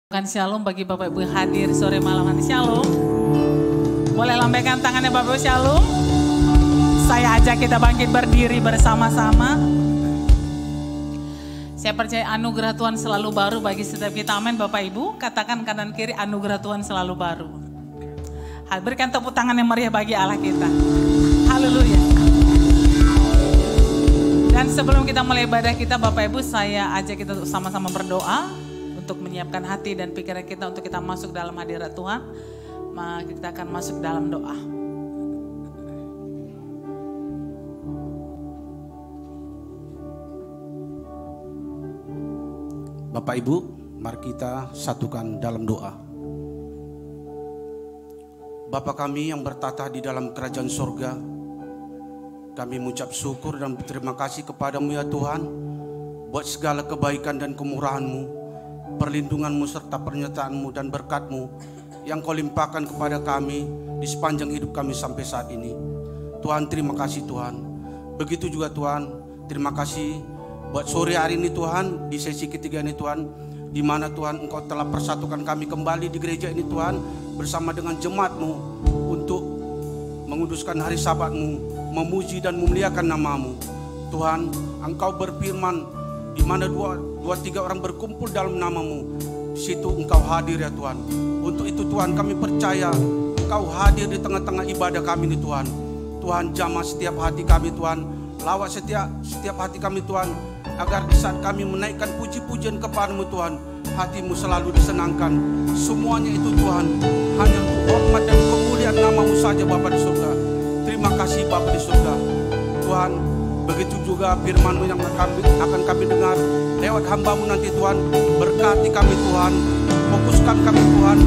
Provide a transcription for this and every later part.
Shalom bagi Bapak Ibu yang hadir sore malam hari. Shalom. Boleh lambaikan tangannya Bapak Ibu. Shalom. Saya ajak kita bangkit berdiri bersama-sama. Saya percaya anugerah Tuhan selalu baru bagi setiap kita. Amin Bapak Ibu. Katakan kanan kiri, anugerah Tuhan selalu baru. Berikan tepuk tangan yang meriah bagi Allah kita. Haleluya. Dan sebelum kita mulai ibadah kita Bapak Ibu, saya ajak kita untuk sama-sama berdoa. Untuk menyiapkan hati dan pikiran kita untuk kita masuk dalam hadirat Tuhan. Maka kita akan masuk dalam doa. Bapak Ibu, mari kita satukan dalam doa. Bapa kami yang bertata di dalam kerajaan surga, kami mengucap syukur dan berterima kasih kepadamu ya Tuhan, buat segala kebaikan dan kemurahan-Mu, perlindungan-Mu serta penyertaan-Mu dan berkat-Mu yang Kau limpahkan kepada kami di sepanjang hidup kami sampai saat ini. Tuhan, terima kasih Tuhan. Begitu juga Tuhan, terima kasih buat sore hari ini Tuhan, di sesi ketiga ini Tuhan, di mana Tuhan Engkau telah persatukan kami kembali di gereja ini Tuhan, bersama dengan jemaat-Mu untuk menguduskan hari Sabat-Mu, memuji dan memuliakan nama-Mu. Tuhan, Engkau berfirman, di mana dua tiga orang berkumpul dalam nama-Mu, di situ Engkau hadir ya Tuhan. Untuk itu Tuhan, kami percaya Engkau hadir di tengah-tengah ibadah kami ini Tuhan. Tuhan, jamah setiap hati kami Tuhan, lawat setiap hati kami Tuhan, agar di saat kami menaikkan puji-pujian kepada-Mu Tuhan, hati-Mu selalu disenangkan. Semuanya itu Tuhan, hanya untuk hormat dan kemuliaan nama-Mu saja Bapa di surga. Terima kasih Bapa di surga. Tuhan, begitu juga firman-Mu yang akan kami dengar lewat hamba-Mu nanti Tuhan. Berkati kami Tuhan, fokuskan kami Tuhan,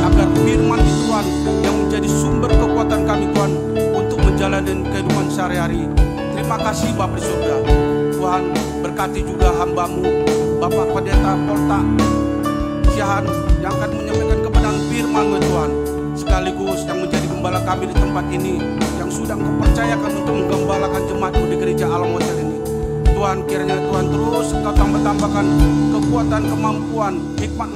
agar firman itu Tuhan yang menjadi sumber kekuatan kami Tuhan untuk menjalani kehidupan sehari-hari. Terima kasih Bapa di surga. Tuhan, berkati juga hamba-Mu Bapak Pendeta Polta Siahan yang akan menyampaikan kebenaran firman-Mu Tuhan, sekaligus yang menjadi gembala kami di tempat ini, yang sudah Engkau percayakan untuk menggembalakan jemaat-Mu di gereja Alam Hotel ini. Tuhan, kiranya Tuhan terus Engkau tambah-tambahkan kekuatan, kemampuan, hikmat,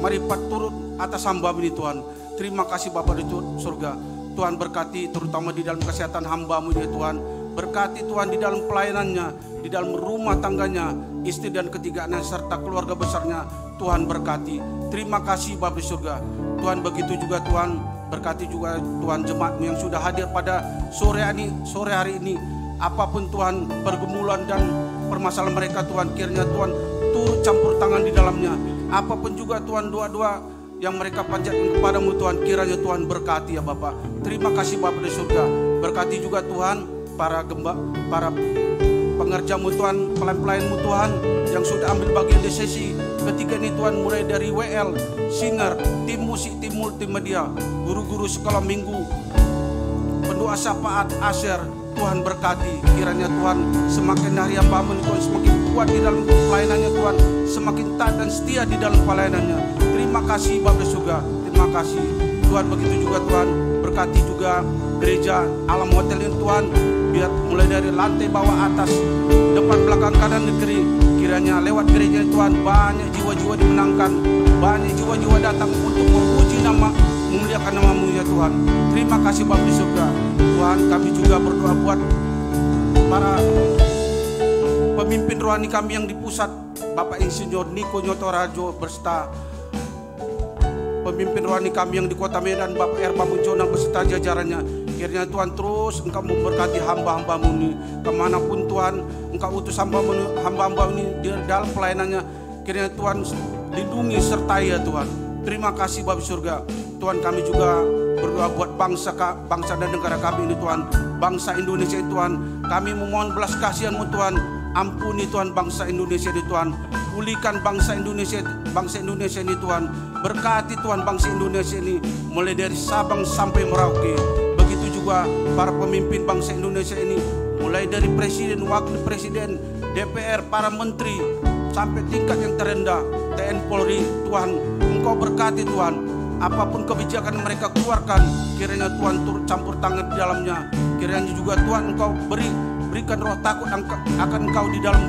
marifat turut atas hamba-Mu ini Tuhan. Terima kasih Bapa di surga. Tuhan, berkati terutama di dalam kesehatan hamba-Mu ini Tuhan. Berkati Tuhan di dalam pelayanannya, di dalam rumah tangganya, istri dan ketiganya serta keluarga besarnya. Tuhan, berkati. Terima kasih Bapa di surga. Tuhan, begitu juga Tuhan, berkati juga Tuhan jemaat-Mu yang sudah hadir pada sore hari ini. Apapun Tuhan pergumulan dan permasalahan mereka Tuhan, kiranya Tuhan turut campur tangan di dalamnya. Apapun juga Tuhan doa-doa yang mereka panjatkan kepada-Mu Tuhan, kiranya Tuhan berkati ya Bapa. Terima kasih Bapa di surga. Berkati juga Tuhan para pengerja-Mu Tuhan, pelayan-pelayan-Mu Tuhan yang sudah ambil bagian di sesi ketiga ini Tuhan, mulai dari WL, singer, tim musik, tim multimedia, guru-guru sekolah minggu, pendoa syafaat, asher. Tuhan, berkati, kiranya Tuhan semakin hari hamba-Mu Tuhan semakin kuat di dalam pelayanannya Tuhan, semakin taat dan setia di dalam pelayanannya. Terima kasih Bapa surga, terima kasih Tuhan. Begitu juga Tuhan, berkati juga gereja Alam Hotel ini Tuhan, biar mulai dari lantai bawah atas, depan belakang kanan negeri, kiranya lewat gereja Tuhan banyak jiwa-jiwa dimenangkan, banyak jiwa-jiwa datang untuk memuji nama, memuliakan nama-Mu ya Tuhan. Terima kasih Bapa di surga. Tuhan, kami juga berdoa buat para pemimpin rohani kami yang di pusat, Bapak Insinyur Niko Nyotorajo berserta pemimpin rohani kami yang di Kota Medan, Bapak Erba Munjona beserta jajarannya. Kiranya Tuhan terus Engkau memberkati hamba-hamba-Mu ini, kemanapun Tuhan Engkau utus hamba-hamba ini di dalam pelayanannya. Kiranya Tuhan lindungi sertai ya Tuhan. Terima kasih Bapa surga. Tuhan, kami juga berdoa buat bangsa dan negara kami ini Tuhan, bangsa Indonesia ini Tuhan. Kami memohon belas kasihan-Mu Tuhan. Ampuni Tuhan bangsa Indonesia ini Tuhan. Pulihkan bangsa Indonesia ini Tuhan. Berkati Tuhan bangsa Indonesia ini mulai dari Sabang sampai Merauke. Begitu juga para pemimpin bangsa Indonesia ini, mulai dari presiden, wakil presiden, DPR, para menteri sampai tingkat yang terendah, TNI Polri. Tuhan, Engkau berkati Tuhan. Apapun kebijakan mereka keluarkan, kiranya Tuhan turut campur tangan di dalamnya. Kiranya juga Tuhan Engkau berikan roh takut akan Engkau di dalam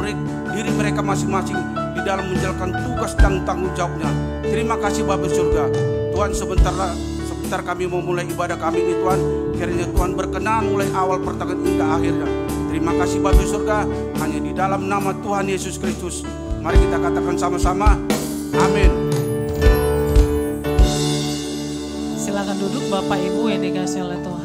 diri mereka masing-masing, di dalam menjalankan tugas dan tanggung jawabnya. Terima kasih Bapa surga. Tuhan, sebentar kami mau mulai ibadah kami ini Tuhan, kiranya Tuhan berkenan mulai awal pertengahan hingga akhirnya. Terima kasih Bapa surga, hanya di dalam nama Tuhan Yesus Kristus. Mari kita katakan sama-sama, amin. Silakan duduk Bapak Ibu yang dikasihi oleh Tuhan.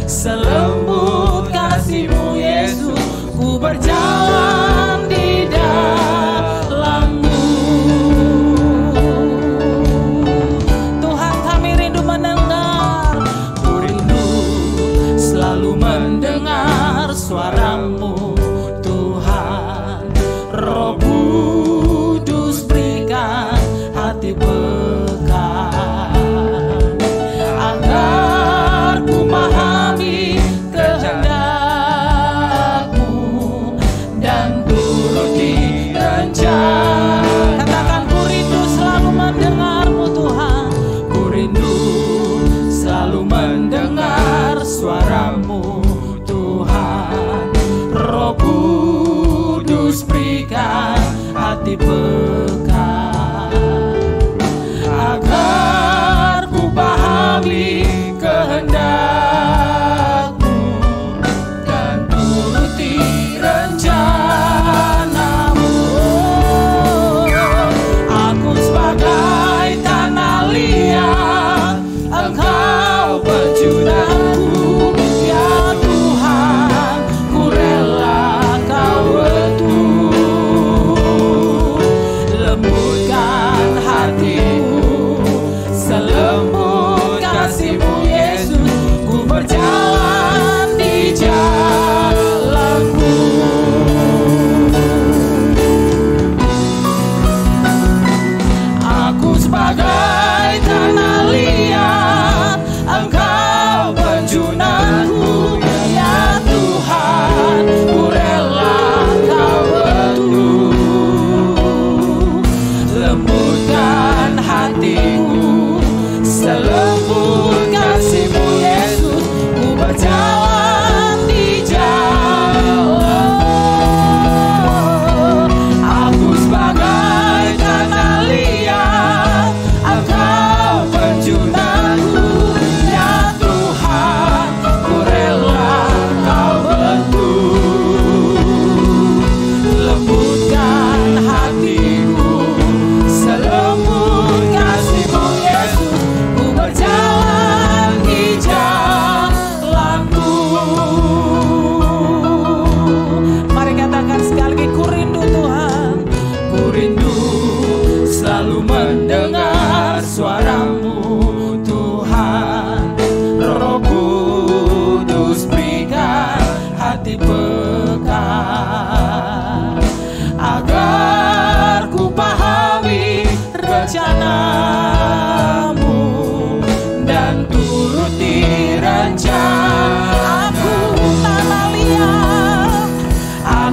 Selembut kasih-Mu Yesus, ku berjalan di dalam-Mu. Tuhan, kami rindu mendengar, ku rindu selalu mendengar suara-Mu. Tuhan, Roh Kudus berikan hati peka, agar ku pahami kehendak-Mu dan turuti rencana. Katakan, ku rindu selalu mendengar-Mu Tuhan, ku rindu selalu mendengar suara-Mu Tuhan. Roh Kudus berikan hati peka, agar ku pahami kehendak-Mu dan turuti rencana-Mu. Aku sebagai tanah liat, Engkau pecundanku, ya Tuhan, ku rela Kau betul.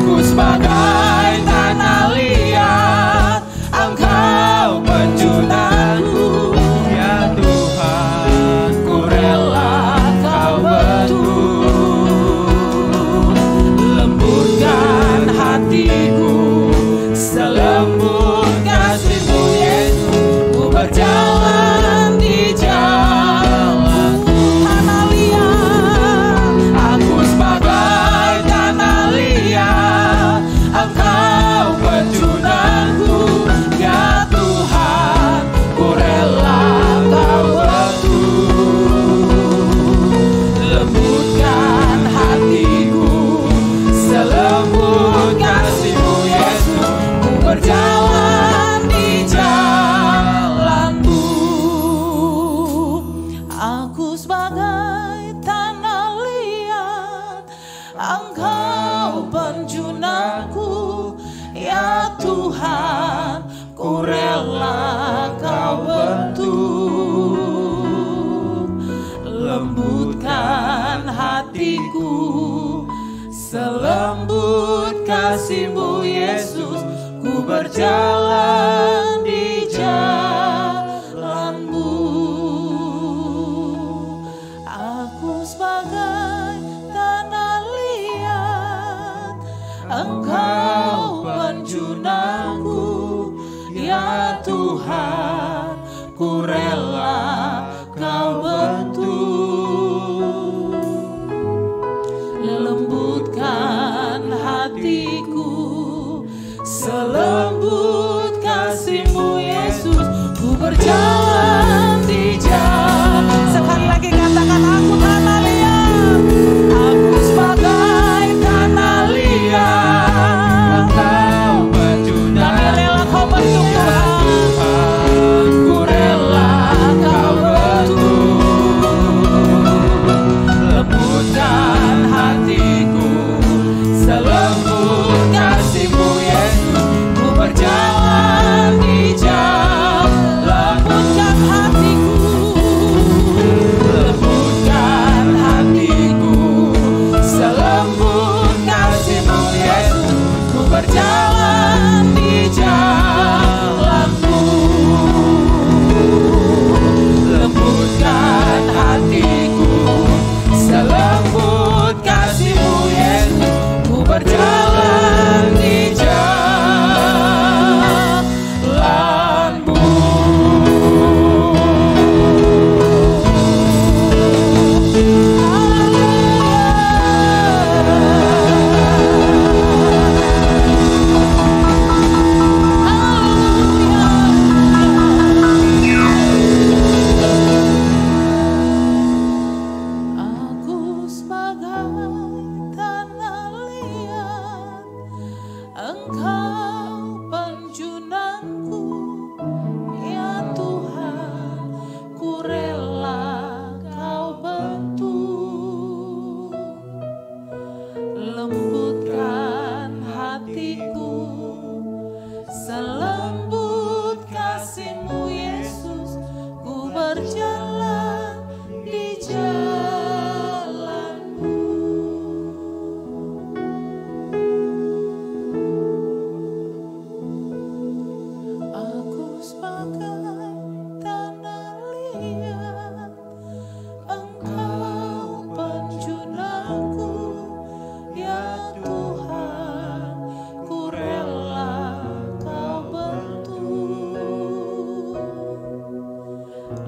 Aku sebagai tanah liat, Engkau penjunanku. Ya Tuhan, ku rela Kau bentuk. Lembutkan hatiku selembut kasih-Mu Yesus. Ku berjalan di jalanku. Tanah liat, aku sebagai tanah liat, Engkau penjunanku. Ya Tuhan, ku rela Kau bentuk. Lembutkan hatiku selembut kasih-Mu Yesus. Ku berjalan di jalan-Mu. Aku sebagai tanah liat, Engkau penjunanku. Ya Tuhan, ku rela Kau bentuk. Lembutkan hatiku selembut kasih-Mu Yesus. Ku berjalan di jalan-Mu. Aku sebagai tanah liat, Engkau penjunanku. Ya Tuhan, ku rela Kau bentuk. Lembutkan hatiku selembut kasih-Mu Yesus. Ku berjalan di jalan. Sekali lagi katakan, aku tanah liat, aku sebagai tanah liat, Engkau penjunanku. Kami rela Kau bentuk Tuhan, ku rela Kau bentuk. Lembutkan hatiku selembut kasih-Mu Yesus. Ku berjalan di jalan. Lembutkan hatiku, lembutkan hatiku selembut kasih-Mu Yesus. Ku berjalan di jalan-Mu. Lembutkan hatiku selembut kasih-Mu Yesus. Ku berjalan di jalan-Mu. Aku sebagai tanah liat, Engkau penjunanku. Ya Tuhan, ku rela Kau bentuk. Lembutkan hatiku selembut kasih-Mu Yesus. Ku berjalan di jalan-Mu. Aku sebagai tanah liat, Engkau penjunanku. Ya Tuhan, ku rela Kau bentuk.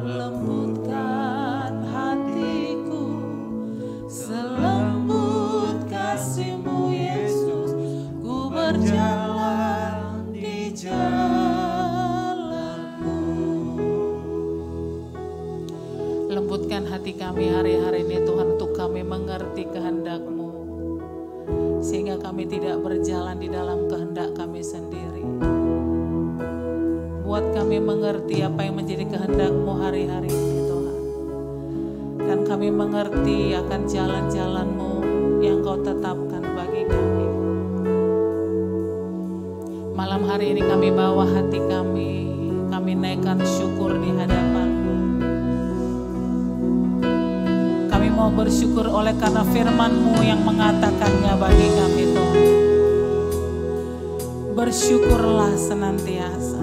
Lembutkan hatiku selembut kasih-Mu Yesus. Ku berjalan di jalan-Mu. Lembutkan hati kami hari-hari ini Tuhan, untuk kami mengerti kehendak-Mu, sehingga kami tidak berjalan di dalam kehendak kami sendiri. Buat kami mengerti apa yang menjadi kehendak-Mu hari-hari ini Tuhan. Dan kami mengerti akan jalan-jalan-Mu yang Kau tetapkan bagi kami. Malam hari ini kami bawa hati kami naikkan syukur di hadapan-Mu. Kami mau bersyukur oleh karena firman-Mu yang mengatakannya bagi kami Tuhan. bersyukurlah senantiasa.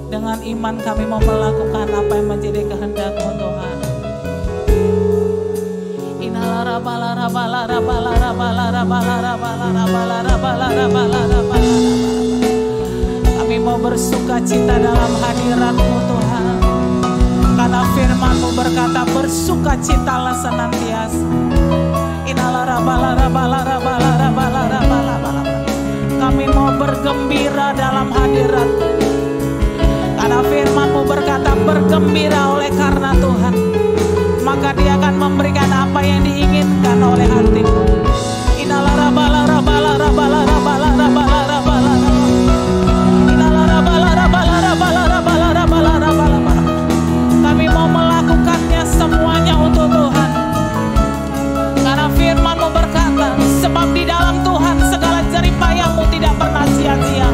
Dengan iman kami mau melakukan apa yang menjadi kehendak-Mu Tuhan. Kami mau bersuka cita dalam hadirat-Mu Tuhan. Karena firman-Mu berkata bersukacitalah senantiasa. Kami mau bergembira dalam hadirat-Mu. Karena firman-Mu berkata bergembira oleh karena Tuhan, maka Dia akan memberikan apa yang diinginkan oleh hatimu. Kami mau melakukannya semuanya untuk Tuhan. Karena firman-Mu berkata, sebab di dalam Tuhan segala jerih payahmu tidak pernah sia-sia.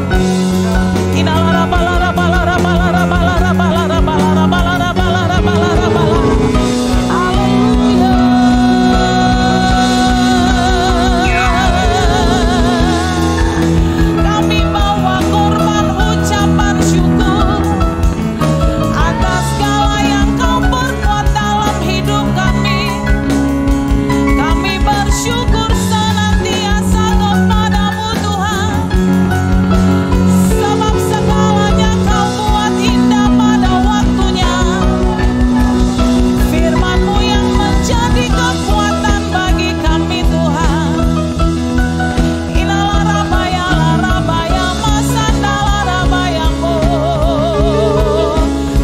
Kami bawa korban ucapan syukur atas segala yang Kau perbuat dalam hidup kami. Kami bersyukur senantiasa kepadamu Tuhan, sebab segalanya Kau buat indah pada waktunya. Firman-Mu yang menjadi kekuatan bagi kami Tuhan.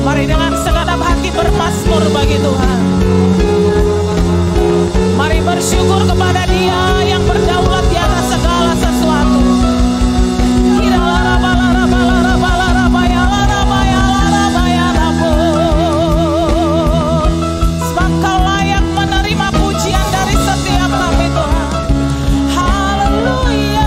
Mari dengan segenap hati bermazmur bagi Tuhan. Mari bersyukur kepada Dia yang berdaulat di atas segala sesuatu. Sebab Kau layak menerima pujian dari setiap kami Tuhan. Haleluya.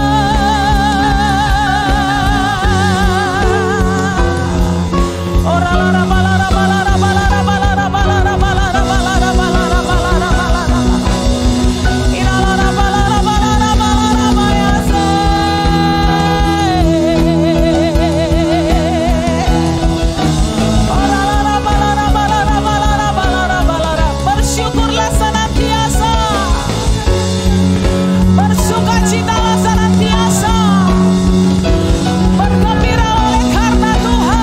Bersyukurlah senantiasa, bersukacitalah senantiasa, bergembira oleh karena Tuhan.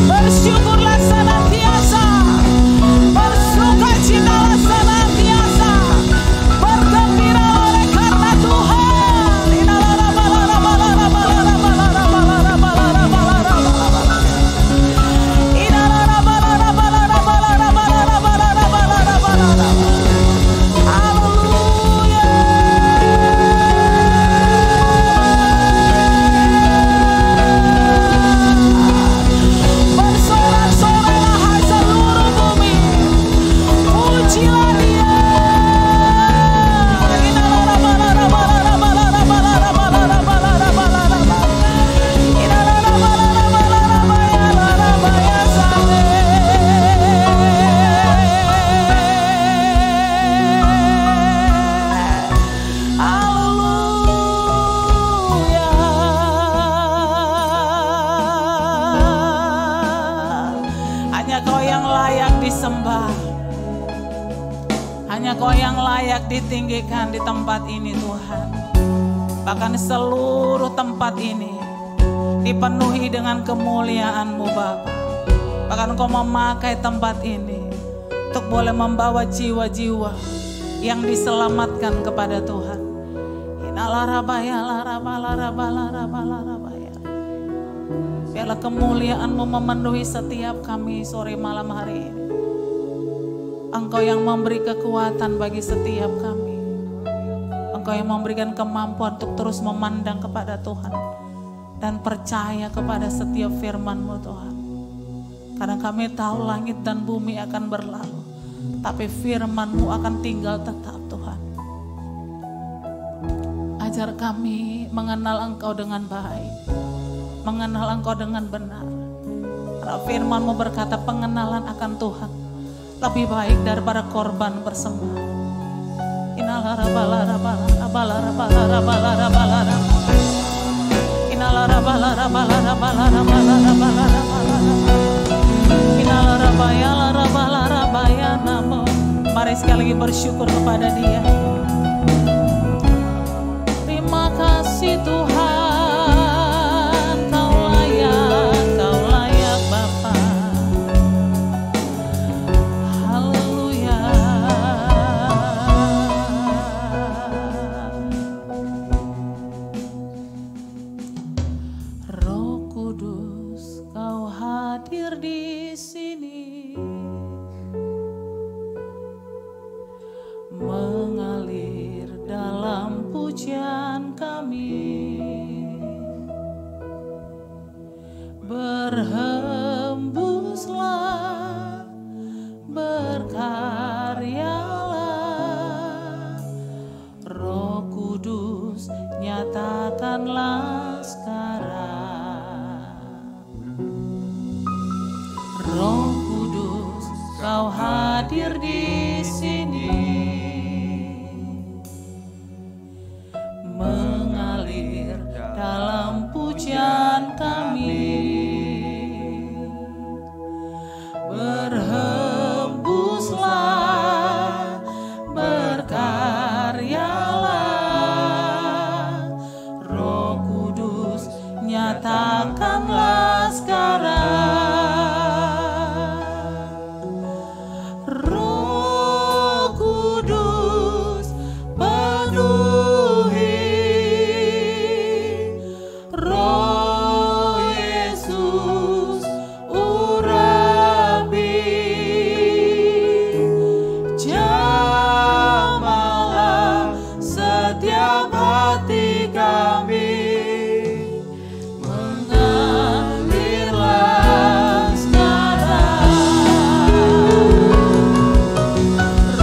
Bersyukurlah senantiasa, bersukacitalah senantiasa, bergembira oleh karena Tuhan. Bersorak-soraklah hai seluruh bumi, pujilah Dia. Hanya Kau yang layak disembah. Hanya Kau yang layak ditinggikan di tempat ini Tuhan. Bahkan seluruh tempat ini dipenuhi dengan kemuliaan-Mu Bapa. Bahkan Kau memakai tempat ini untuk boleh membawa jiwa-jiwa yang diselamatkan kepada Tuhan. Biarlah kemuliaan-Mu memenuhi setiap kami sore malam hari ini. Engkau yang memberi kekuatan bagi setiap kami. Engkau yang memberikan kemampuan untuk terus memandang kepada Tuhan dan percaya kepada setiap firman-Mu Tuhan. Karena kami tahu langit dan bumi akan berlalu, tapi firman-Mu akan tinggal tetap Tuhan. Ajar kami mengenal Engkau dengan baik, mengenal Engkau dengan benar. Karena firman-Mu berkata pengenalan akan Tuhan lebih baik daripada korban bersembah. Mari sekali lagi bersyukur kepada Dia. Terima kasih Tuhan, Kau layak Bapa. Haleluya. Roh Kudus, Kau hadir di sini, mengalir dalam pujian kami, berhembuslah, berkaryalah, Roh Kudus nyatakanlah sekarang. Roh Kudus, Kau hadir di sini, mengalir dalam pujian kami, berhembuslah, berkaryalah, Roh Kudus nyatakanlah sekarang. Roh Kudus penuhi, Roh Yesus urapi, jamahlah setiap hati kami, mengalirlah sekarang.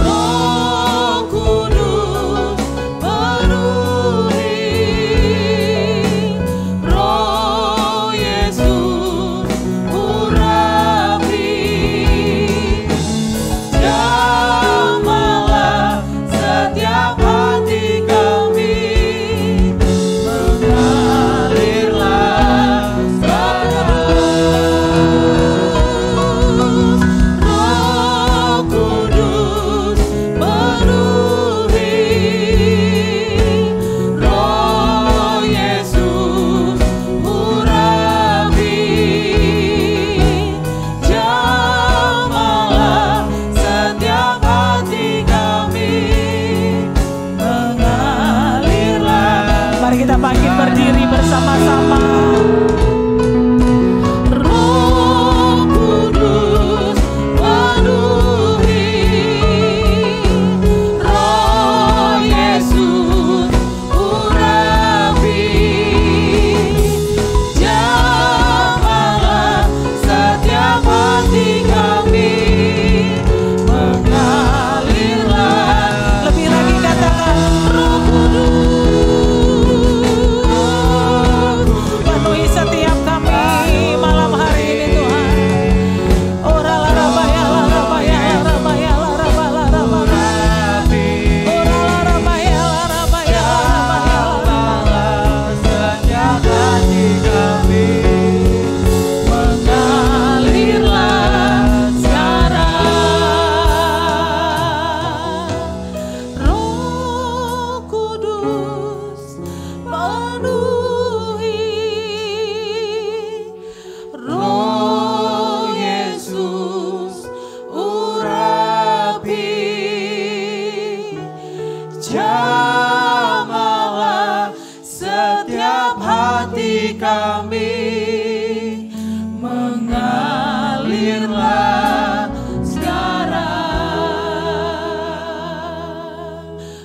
Roh Kudus penuhi, Roh Yesus urapi, jamahlah setiap hati kami, mengalirlah Roh Kudus penuhi, Roh Yesus urapi, jamahlah setiap hati kami, mengalirlah. Mari kita bangkit berdiri bersama-sama. Roh Kudus penuhi, Roh Yesus urapi, jamahlah setiap hati kami, mengalirlah. Lebih lagi katakan, Roh Kudus penuhi setiap kami malam hari ini Tuhan. Ora la rabaya la rabaya la rabaya la rabaya la rabaya. Ora la rabaya la rabaya la rabaya setiap hati kami, mengalirlah sekarang. Roh Kudus penuhi, Roh Yesus urapi, jamahlah setiap hati kami, mengalirlah sekarang.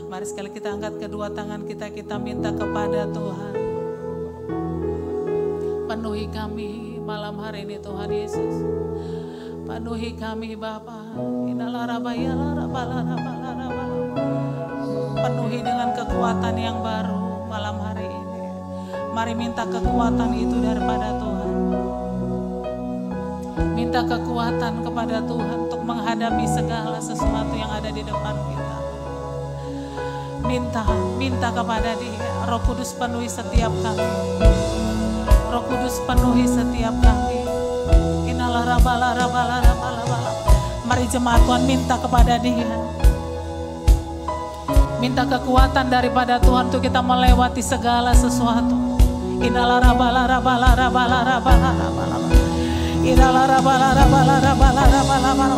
Mari sekali kita angkat kedua tangan kita minta kepada Tuhan. Penuhi kami, malam hari ini Tuhan Yesus. Penuhi kami Bapa. Penuhi dengan kekuatan yang baru malam hari ini. Mari minta kekuatan itu daripada Tuhan. Minta kekuatan kepada Tuhan untuk menghadapi segala sesuatu yang ada di depan kita. Minta kepada Dia. Roh Kudus penuhi setiap kami. Roh Kudus penuhi setiap kami. Mari jemaat Tuhan minta kepada Dia. Minta kekuatan daripada Tuhan untuk kita melewati segala sesuatu.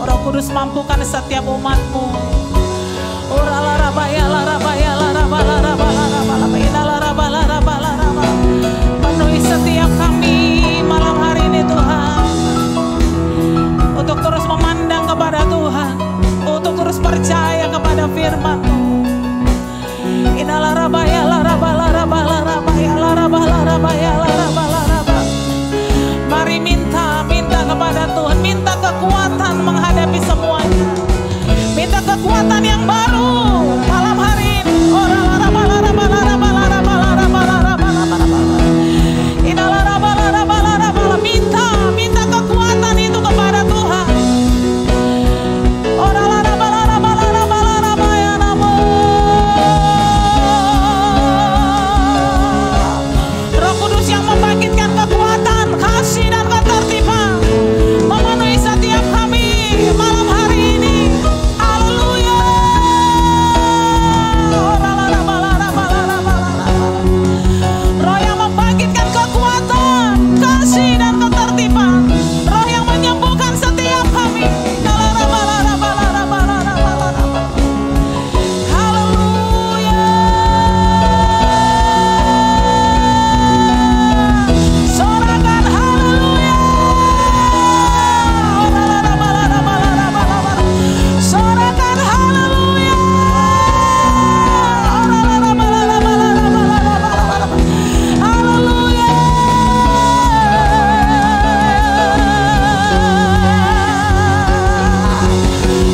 Roh Kudus mampukan setiap umat-Mu. Penuhi setiap kami malam hari ini Tuhan, untuk terus memandang kepada Tuhan, untuk terus percaya kepada firman-Mu. Mari minta kepada Tuhan, minta kekuatan menghadapi semuanya. Minta kekuatan yang baru malam hari ini. Minta kekuatan itu kepada Tuhan. Roh Kudus yang membangkitkan kekuatan, kasih dan ketertiban memenuhi setiap kami malam hari ini. Haleluya. Roh yang membangkitkan kekuatan, kasih dan ketertiban, roh yang menyembuhkan setiap kami. Haleluya. Sorakan haleluya. Sorakan haleluya. Haleluya.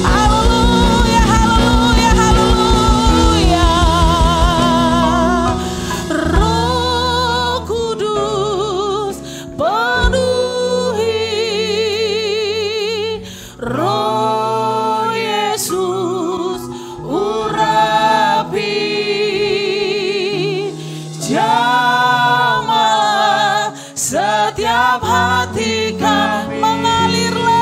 Haleluya, haleluya, haleluya. Roh Kudus penuhi, Roh Yesus urapi, jamah setiap hati kami. Mengalirlah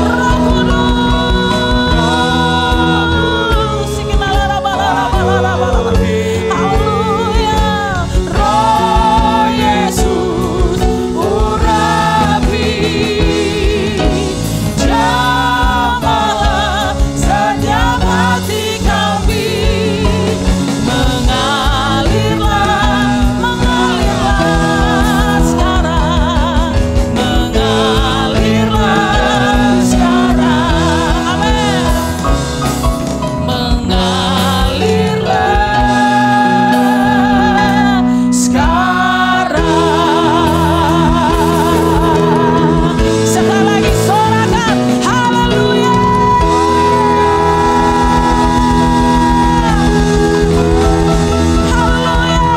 Roh Kudus. Haleluya. Roh Yesus urapi, jamah setiap hati kami. Mengalirlah sekarang, mengalirlah sekarang, amin. Mengalirlah sekarang. Sekali lagi sorakan haleluya. Haleluya.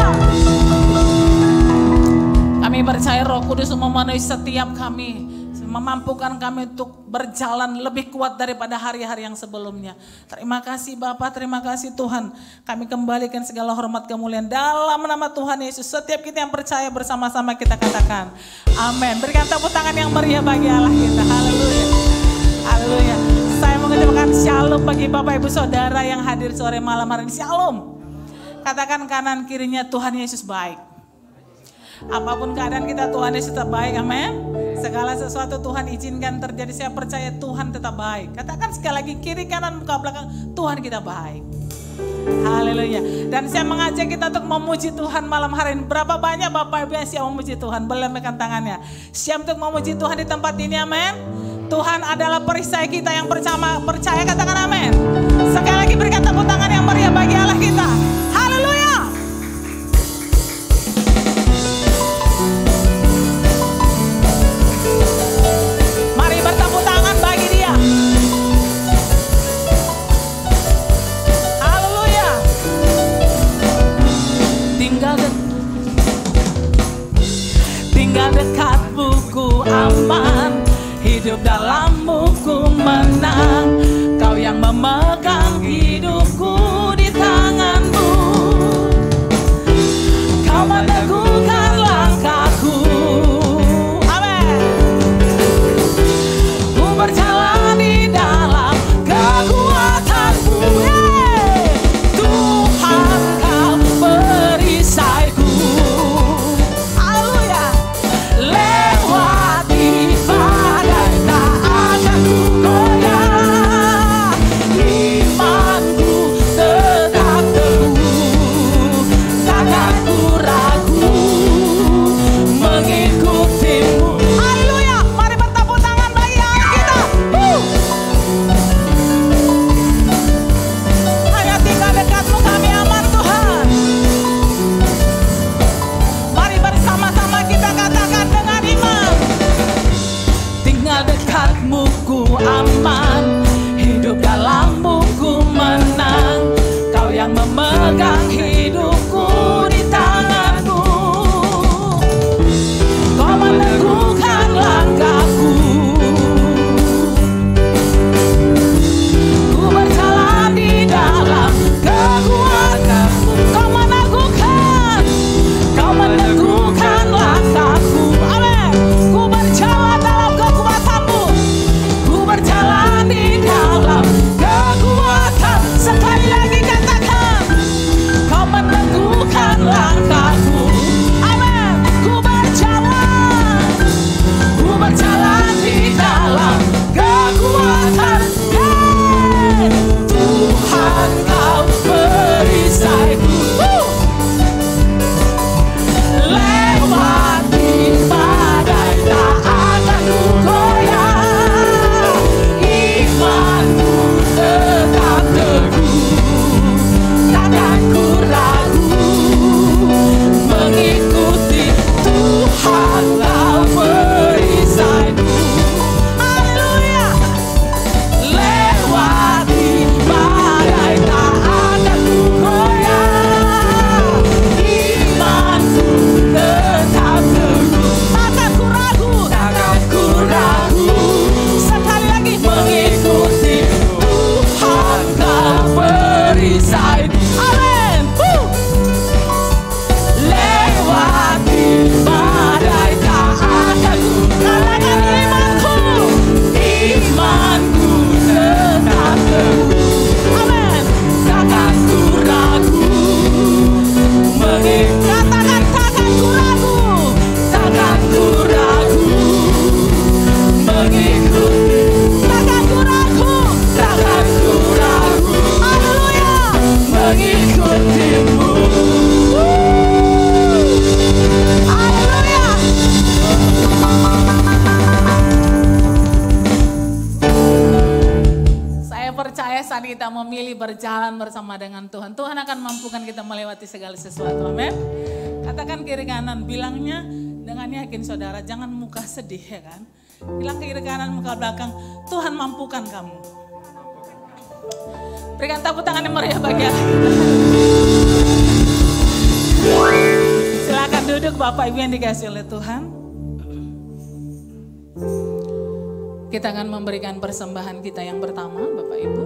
Kami percaya Roh Kudus memenuhi setiap kami, memampukan kami untuk berjalan lebih kuat daripada hari-hari yang sebelumnya. Terima kasih Bapa, terima kasih Tuhan. Kami kembalikan segala hormat kemuliaan dalam nama Tuhan Yesus. Setiap kita yang percaya bersama-sama kita katakan amin. Berikan tepuk tangan yang meriah bagi Allah kita. Haleluya. Haleluya. Saya mengucapkan shalom bagi Bapak Ibu Saudara yang hadir sore malam hari ini. Shalom. Katakan kanan kirinya, Tuhan Yesus baik. Apapun keadaan kita, Tuhan Yesus tetap baik, amin. Segala sesuatu Tuhan izinkan terjadi, saya percaya Tuhan tetap baik. Katakan sekali lagi, kiri kanan muka belakang, Tuhan kita baik. Haleluya. Dan saya mengajak kita untuk memuji Tuhan malam hari ini. Berapa banyak Bapak Ibu yang siap memuji Tuhan? Berlambaikan tangannya. Siap untuk memuji Tuhan di tempat ini, amin. Tuhan adalah perisai kita yang percaya, katakan amin. Sekali lagi berikan tepuk tangan yang meriah bagi Allah kita. Haleluya. tinggal dekatmu ku aman, hidup dalammu ku menang. Kau yang memegang hidupku di tanganmu, kau meneguhkan langkahku. Amin. Ku berjalan di dalam kekuatanmu. Tuhan, kau perisaiku. Haleluya. Lewati badai tak akan ku goyah. Imanku tetap teguh, takkan ku ragu mengikutimu. Haleluya. Mari bertepuk tangan bagi Allah kita. Hanya tinggal dekatmu kami aman Tuhan. Mari bersama-sama kita katakan dengan iman. Tinggal dekatmu ku aman, hidup dalammu ku menang. Kau yang memegang hidupku di tanganmu, kau meneguhkan langkahku. Ku berjalan di dalam kekuatanmu. Kau meneguhkan langkahku. Amin. Ku berjalan dalam kekuatanmu. Ku berjalan di dalam kekuatan. Sekali lagi katakan, kau meneguhkan langkahku. Amin. Ku berjalan di dalam kekuatan. Tuhan, kau perisaiku. Lewati badai tak akan ku goyah. Imanku tetap teguh, takkan ku ragu mengikuti. Tuhan, kau perisaiku. Haleluya. Lewati badai tak akan ku goyah. Imanku tetap teguh, takkan ku ragu, sekali lagi mengikuti. Tuhan, kau perisaiku. Amin. Lewati badai tak akan ku. Katakan imanku tetap teguh. Amin. Takkan ku ragu. Katakan takkan ku ragu, takkan ku ragu mengikuti. Takkan ku ragu, takkan ku ragu. Haleluya. Mengikutimu. Haleluya. Saya percaya saat kita memilih berjalan bersama dengan Tuhan, Tuhan akan mampukan kita melewati segala sesuatu. Amin. Katakan kiri kanan, bilangnya dengan yakin saudara, jangan muka sedih ya kan. Bilang kiri kanan, muka belakang, Tuhan mampukan kamu. Berikan tepuk tangan yang meriah bagi Allah. Silakan duduk Bapak Ibu yang dikasihi oleh Tuhan. Kita akan memberikan persembahan kita yang pertama Bapak Ibu.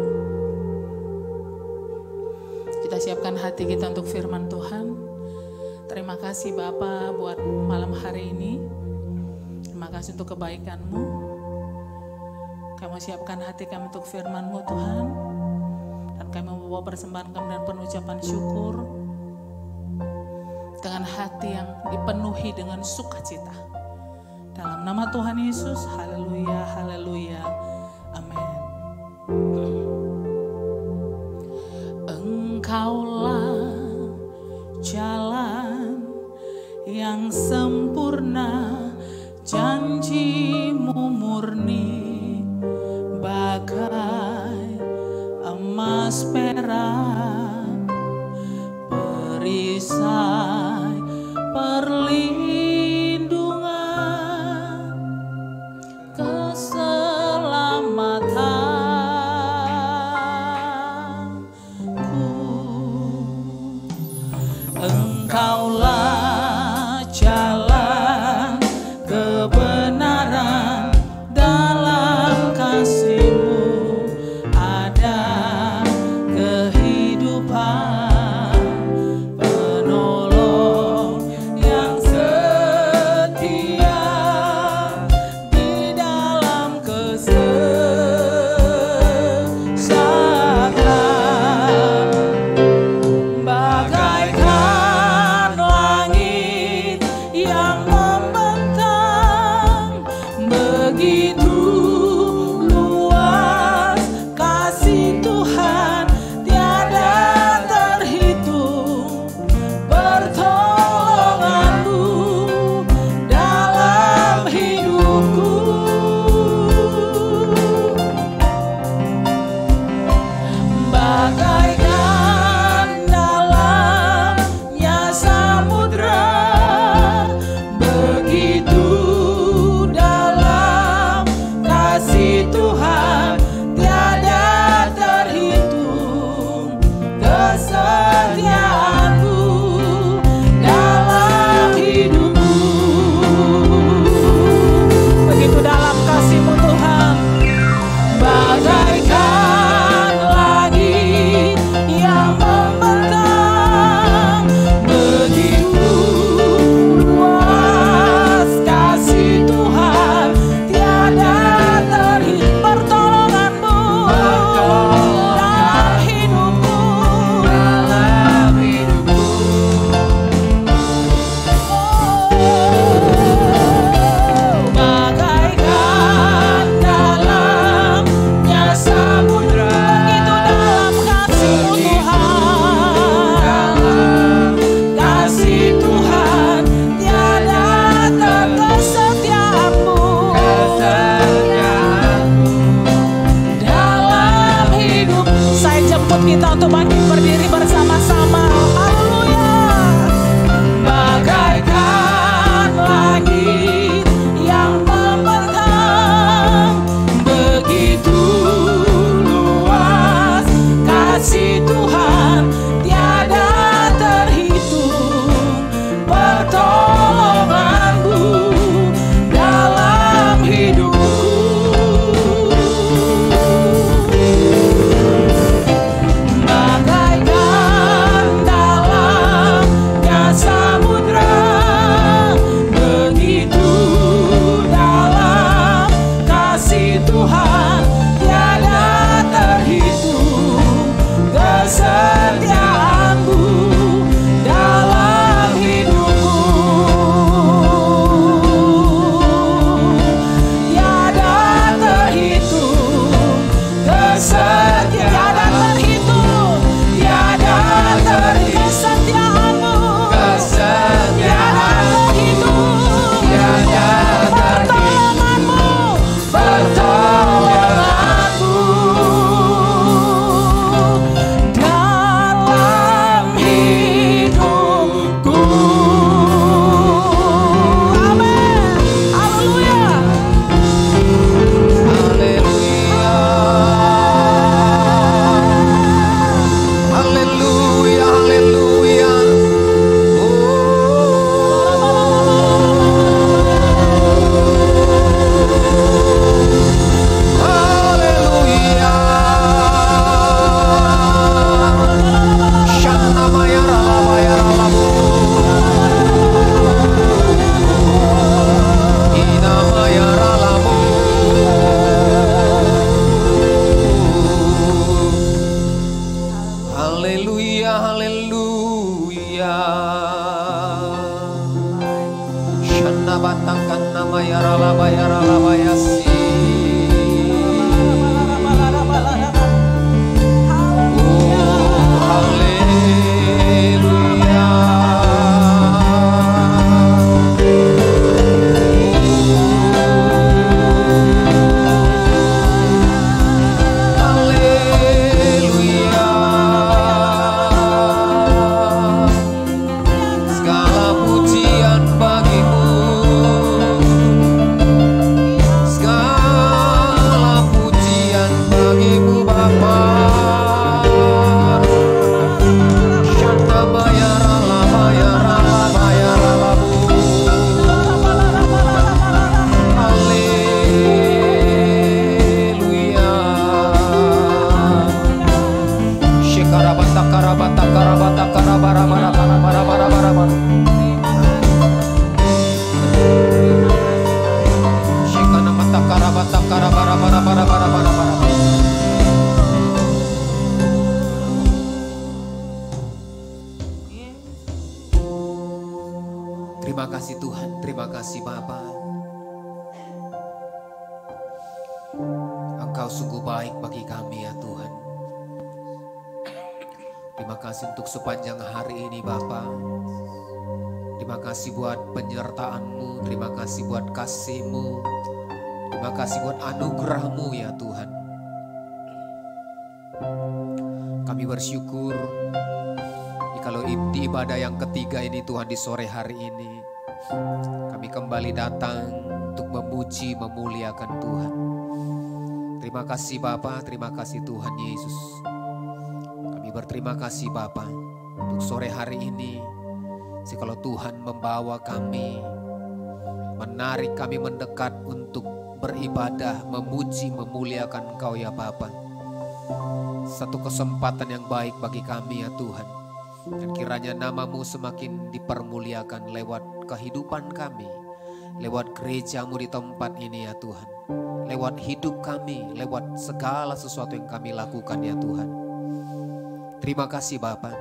Kita siapkan hati kita untuk firman Tuhan. Terima kasih Bapak buat malam hari ini. Terima kasih untuk kebaikan-Mu. Kami siapkan hati kami untuk firman-Mu Tuhan. Dan kami membawa persembahan kami dan penucapan syukur. Dengan hati yang dipenuhi dengan sukacita. Dalam nama Tuhan Yesus, haleluya, haleluya, amin. Engkaulah jalan yang sempurna, janji-Mu murni, bagai emas perak, perisai perlindungan, keselamatanku. Engkaulah jalan Terima kasih Tuhan, terima kasih Bapa. Engkau sungguh baik bagi kami ya Tuhan. Terima kasih untuk sepanjang hari ini Bapa. Terima kasih buat penyertaan-Mu, terima kasih buat kasih-Mu, terima kasih buat anugerah-Mu ya Tuhan. Kami bersyukur kalau di ibadah yang ketiga ini Tuhan di sore hari ini kami kembali datang untuk memuji, memuliakan Tuhan. Terima kasih Bapa, terima kasih Tuhan Yesus. Kami berterima kasih Bapa untuk sore hari ini. Jikalau Tuhan membawa kami, menarik kami mendekat untuk beribadah, memuji, memuliakan Engkau ya Bapa. Satu kesempatan yang baik bagi kami ya Tuhan. Dan kiranya nama-Mu semakin dipermuliakan lewat kehidupan kami, lewat gereja-Mu di tempat ini ya Tuhan. Lewat hidup kami, lewat segala sesuatu yang kami lakukan ya Tuhan. Terima kasih Bapa.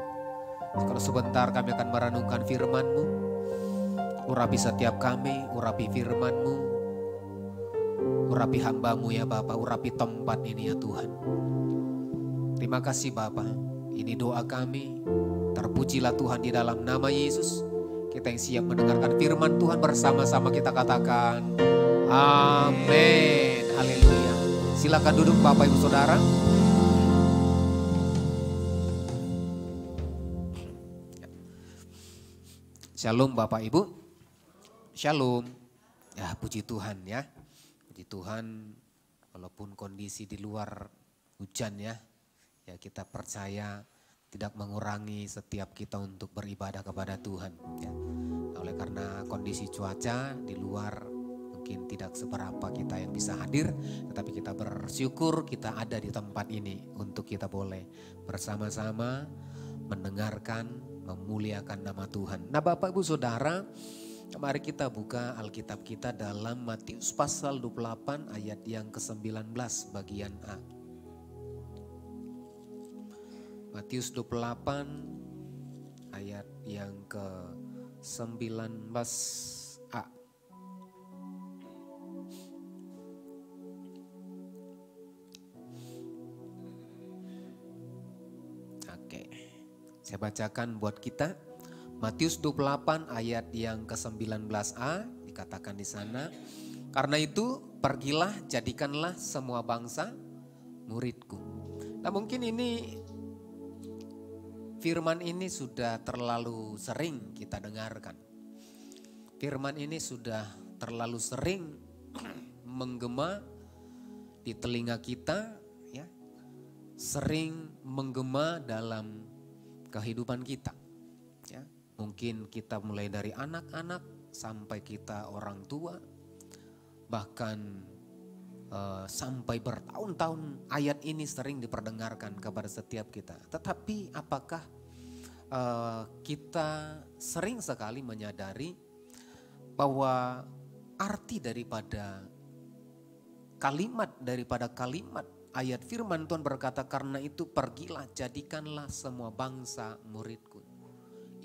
Kalau sebentar kami akan merenungkan firman-Mu. Urapi setiap kami, urapi firman-Mu. Urapi hamba-Mu ya Bapa, urapi tempat ini ya Tuhan. Terima kasih Bapa. Ini doa kami. Terpujilah Tuhan di dalam nama Yesus. Kita yang siap mendengarkan firman Tuhan bersama-sama kita katakan amin. Haleluya. Silakan duduk Bapak Ibu Saudara. Shalom Bapak Ibu. Shalom. Ya puji Tuhan ya. Puji Tuhan walaupun kondisi di luar hujan ya. Ya kita percaya tidak mengurangi setiap kita untuk beribadah kepada Tuhan. Ya. Oleh karena kondisi cuaca di luar mungkin tidak seberapa kita yang bisa hadir. Tetapi kita bersyukur kita ada di tempat ini untuk kita boleh bersama-sama mendengarkan, memuliakan nama Tuhan. Nah Bapak Ibu Saudara, mari kita buka Alkitab kita dalam Matius pasal 28 ayat yang ke-19 bagian A. Matius 28 ayat yang ke-19a. Oke, saya bacakan buat kita. Matius 28 ayat yang ke-19a dikatakan di sana. Karena itu pergilah jadikanlah semua bangsa muridku. Nah mungkin ini firman ini sudah terlalu sering kita dengarkan. Firman ini sudah terlalu sering menggema di telinga kita, ya. Sering menggema dalam kehidupan kita. Ya. Mungkin kita mulai dari anak-anak sampai kita orang tua, bahkan sampai bertahun-tahun ayat ini sering diperdengarkan kepada setiap kita. Tetapi apakah kita sering sekali menyadari bahwa arti daripada kalimat ayat firman Tuhan berkata karena itu pergilah jadikanlah semua bangsa muridku.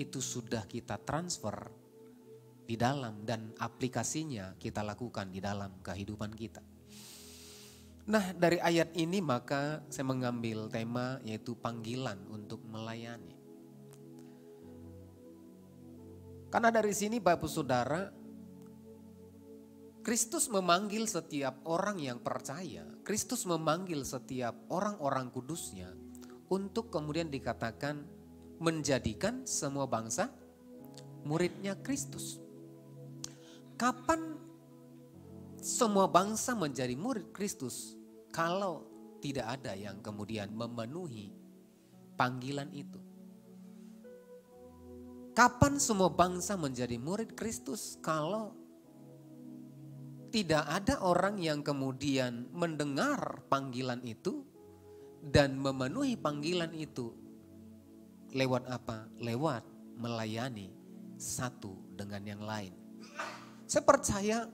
Itu sudah kita transfer di dalam dan aplikasinya kita lakukan di dalam kehidupan kita. Nah, dari ayat ini maka saya mengambil tema yaitu panggilan untuk melayani. Karena dari sini Bapak Saudara, Kristus memanggil setiap orang yang percaya, Kristus memanggil setiap orang-orang kudusnya untuk kemudian dikatakan menjadikan semua bangsa muridnya Kristus. Kapan semua bangsa menjadi murid Kristus kalau tidak ada yang kemudian memenuhi panggilan itu? Kapan semua bangsa menjadi murid Kristus kalau tidak ada orang yang kemudian mendengar panggilan itu dan memenuhi panggilan itu lewat apa? Lewat melayani satu dengan yang lain. Saya percaya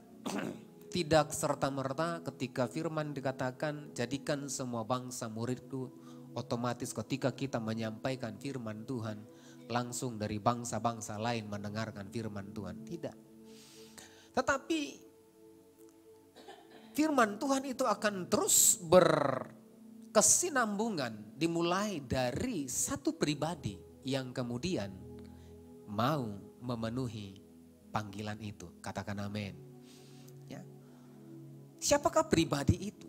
tidak serta-merta ketika firman dikatakan jadikan semua bangsa muridku, otomatis ketika kita menyampaikan firman Tuhan langsung dari bangsa-bangsa lain mendengarkan firman Tuhan. Tidak. Tetapi firman Tuhan itu akan terus berkesinambungan dimulai dari satu pribadi yang kemudian mau memenuhi panggilan itu. Katakan amin. Ya. Siapakah pribadi itu?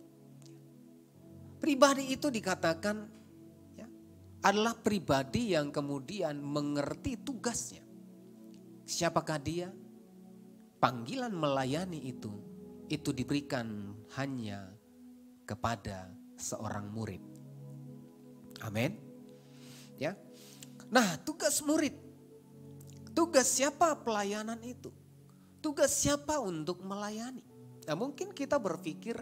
Pribadi itu dikatakan ya, adalah pribadi yang kemudian mengerti tugasnya. Siapakah dia? Panggilan melayani itu diberikan hanya kepada seorang murid. Amin. Ya. Nah, tugas murid. Tugas siapa pelayanan itu? Tugas siapa untuk melayani? Nah, mungkin kita berpikir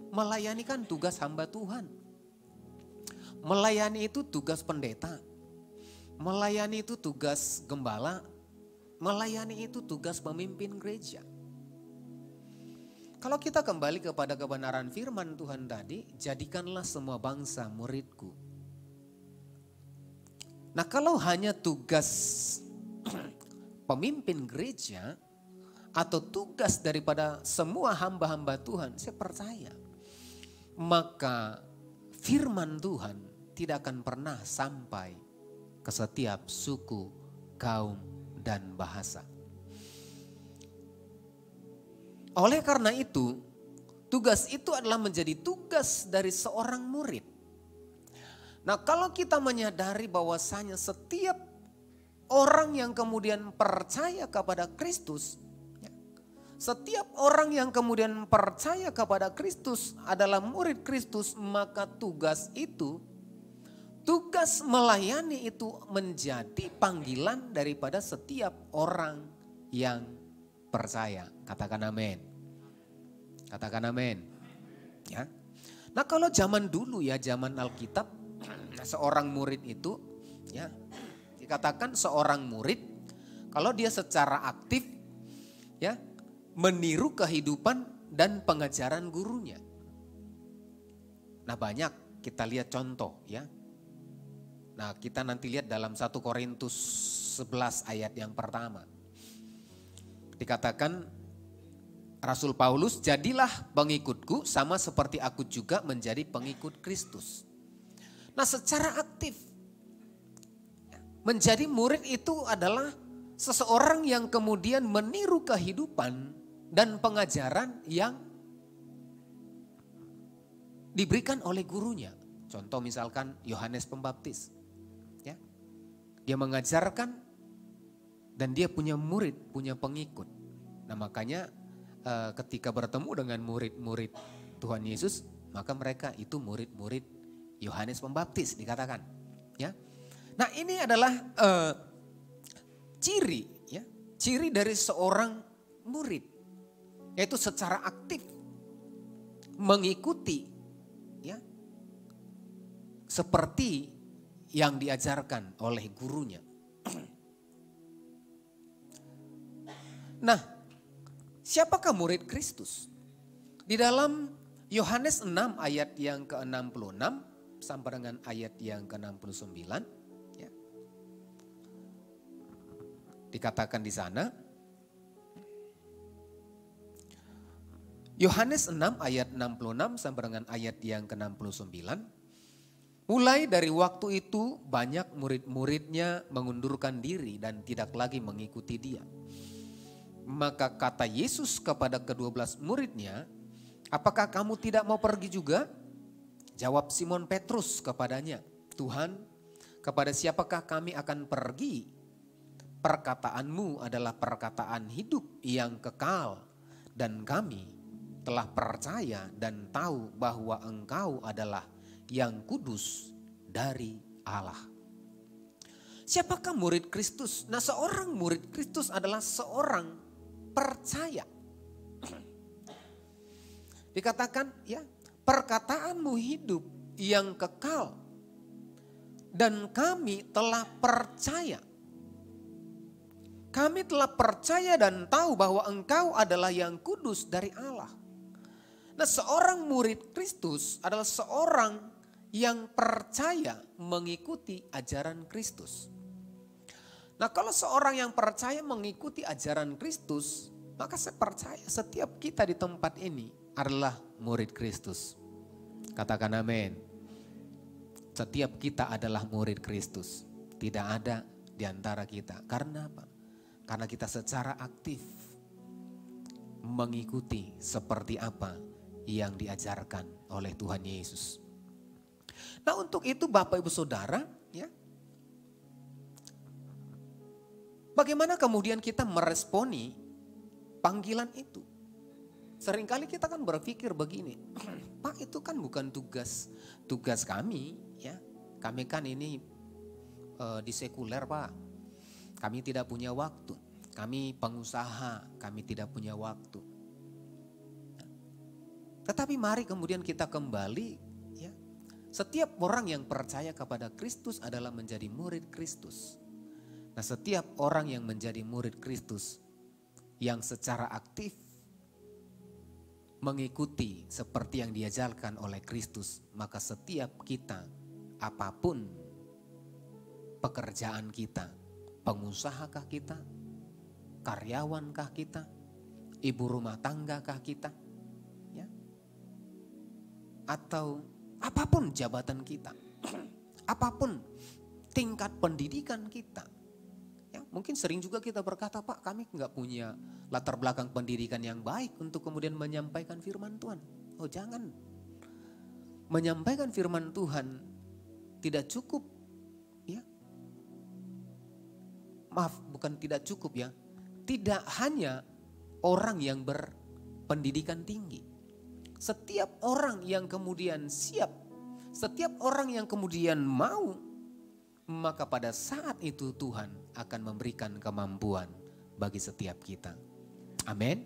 melayani kan tugas hamba Tuhan. Melayani itu tugas pendeta. Melayani itu tugas gembala. Melayani itu tugas pemimpin gereja. Kalau kita kembali kepada kebenaran firman Tuhan tadi, jadikanlah semua bangsa muridku. Nah, kalau hanya tugas pemimpin gereja atau tugas daripada semua hamba-hamba Tuhan, saya percaya maka firman Tuhan tidak akan pernah sampai ke setiap suku, kaum, dan bahasa. Oleh karena itu, tugas itu adalah menjadi tugas dari seorang murid. Nah, kalau kita menyadari bahwasanya setiap orang yang kemudian percaya kepada Kristus, ya, setiap orang yang kemudian percaya kepada Kristus adalah murid Kristus, maka tugas itu, tugas melayani itu menjadi panggilan daripada setiap orang yang percaya. Katakan amin. Katakan amin. Ya. Nah, kalau zaman dulu ya, zaman Alkitab, seorang murid itu ya, dikatakan seorang murid kalau dia secara aktif ya meniru kehidupan dan pengajaran gurunya. Nah, banyak kita lihat contoh ya. Nah, kita nanti lihat dalam 1 Korintus 11 ayat yang pertama. Dikatakan Rasul Paulus, jadilah pengikutku sama seperti aku juga menjadi pengikut Kristus. Nah, secara aktif menjadi murid itu adalah seseorang yang kemudian meniru kehidupan dan pengajaran yang diberikan oleh gurunya. Contoh misalkan Yohanes Pembaptis. Ya. Dia mengajarkan dan dia punya murid, punya pengikut. Nah, makanya ketika bertemu dengan murid-murid Tuhan Yesus, maka mereka itu murid-murid Yohanes Pembaptis dikatakan. Ya. Nah, ini adalah ciri ya, ciri dari seorang murid, yaitu secara aktif mengikuti ya seperti yang diajarkan oleh gurunya. Nah, siapakah murid Kristus? Di dalam Yohanes 6 ayat yang ke-66 sampai dengan ayat yang ke-69 ya. Dikatakan di sana, Yohanes 6 ayat 66 sampai dengan ayat yang ke-69. Mulai dari waktu itu banyak murid-muridnya mengundurkan diri dan tidak lagi mengikuti dia. Maka kata Yesus kepada ke-12 muridnya, apakah kamu tidak mau pergi juga? Jawab Simon Petrus kepadanya, Tuhan, kepada siapakah kami akan pergi? Perkataanmu adalah perkataan hidup yang kekal dan kami telah percaya dan tahu bahwa engkau adalah yang kudus dari Allah. Siapakah murid Kristus? Nah, seorang murid Kristus adalah seorang percaya. Dikatakan ya, perkataanmu hidup yang kekal dan kami telah percaya. Kami telah percaya dan tahu bahwa engkau adalah yang kudus dari Allah. Nah, seorang murid Kristus adalah seorang yang percaya mengikuti ajaran Kristus. Nah, kalau seorang yang percaya mengikuti ajaran Kristus, maka saya percaya setiap kita di tempat ini adalah murid Kristus. Katakan amin. Setiap kita adalah murid Kristus. Tidak ada di antara kita. Karena apa? Karena kita secara aktif mengikuti seperti apa yang diajarkan oleh Tuhan Yesus. Nah, untuk itu Bapak Ibu Saudara, ya, bagaimana kemudian kita meresponi panggilan itu? Seringkali kita kan berpikir begini, Pak, itu kan bukan tugas kami, ya. Kami kan ini di sekuler, Pak. Kami tidak punya waktu. Kami pengusaha, kami tidak punya waktu. Tetapi mari kemudian kita kembali, ya. Setiap orang yang percaya kepada Kristus adalah menjadi murid Kristus. Nah, setiap orang yang menjadi murid Kristus yang secara aktif mengikuti seperti yang diajarkan oleh Kristus, maka setiap kita, apapun pekerjaan kita, pengusahakah kita, karyawankah kita, ibu rumah tanggakah kita, ya, atau apapun jabatan kita, apapun tingkat pendidikan kita. Ya, mungkin sering juga kita berkata, Pak, kami nggak punya latar belakang pendidikan yang baik untuk kemudian menyampaikan firman Tuhan. Oh, jangan. Menyampaikan firman Tuhan tidak cukup, ya. Maaf, bukan tidak cukup, ya. Tidak hanya orang yang berpendidikan tinggi. Setiap orang yang kemudian siap, setiap orang yang kemudian mau, maka pada saat itu Tuhan akan memberikan kemampuan bagi setiap kita. Amin.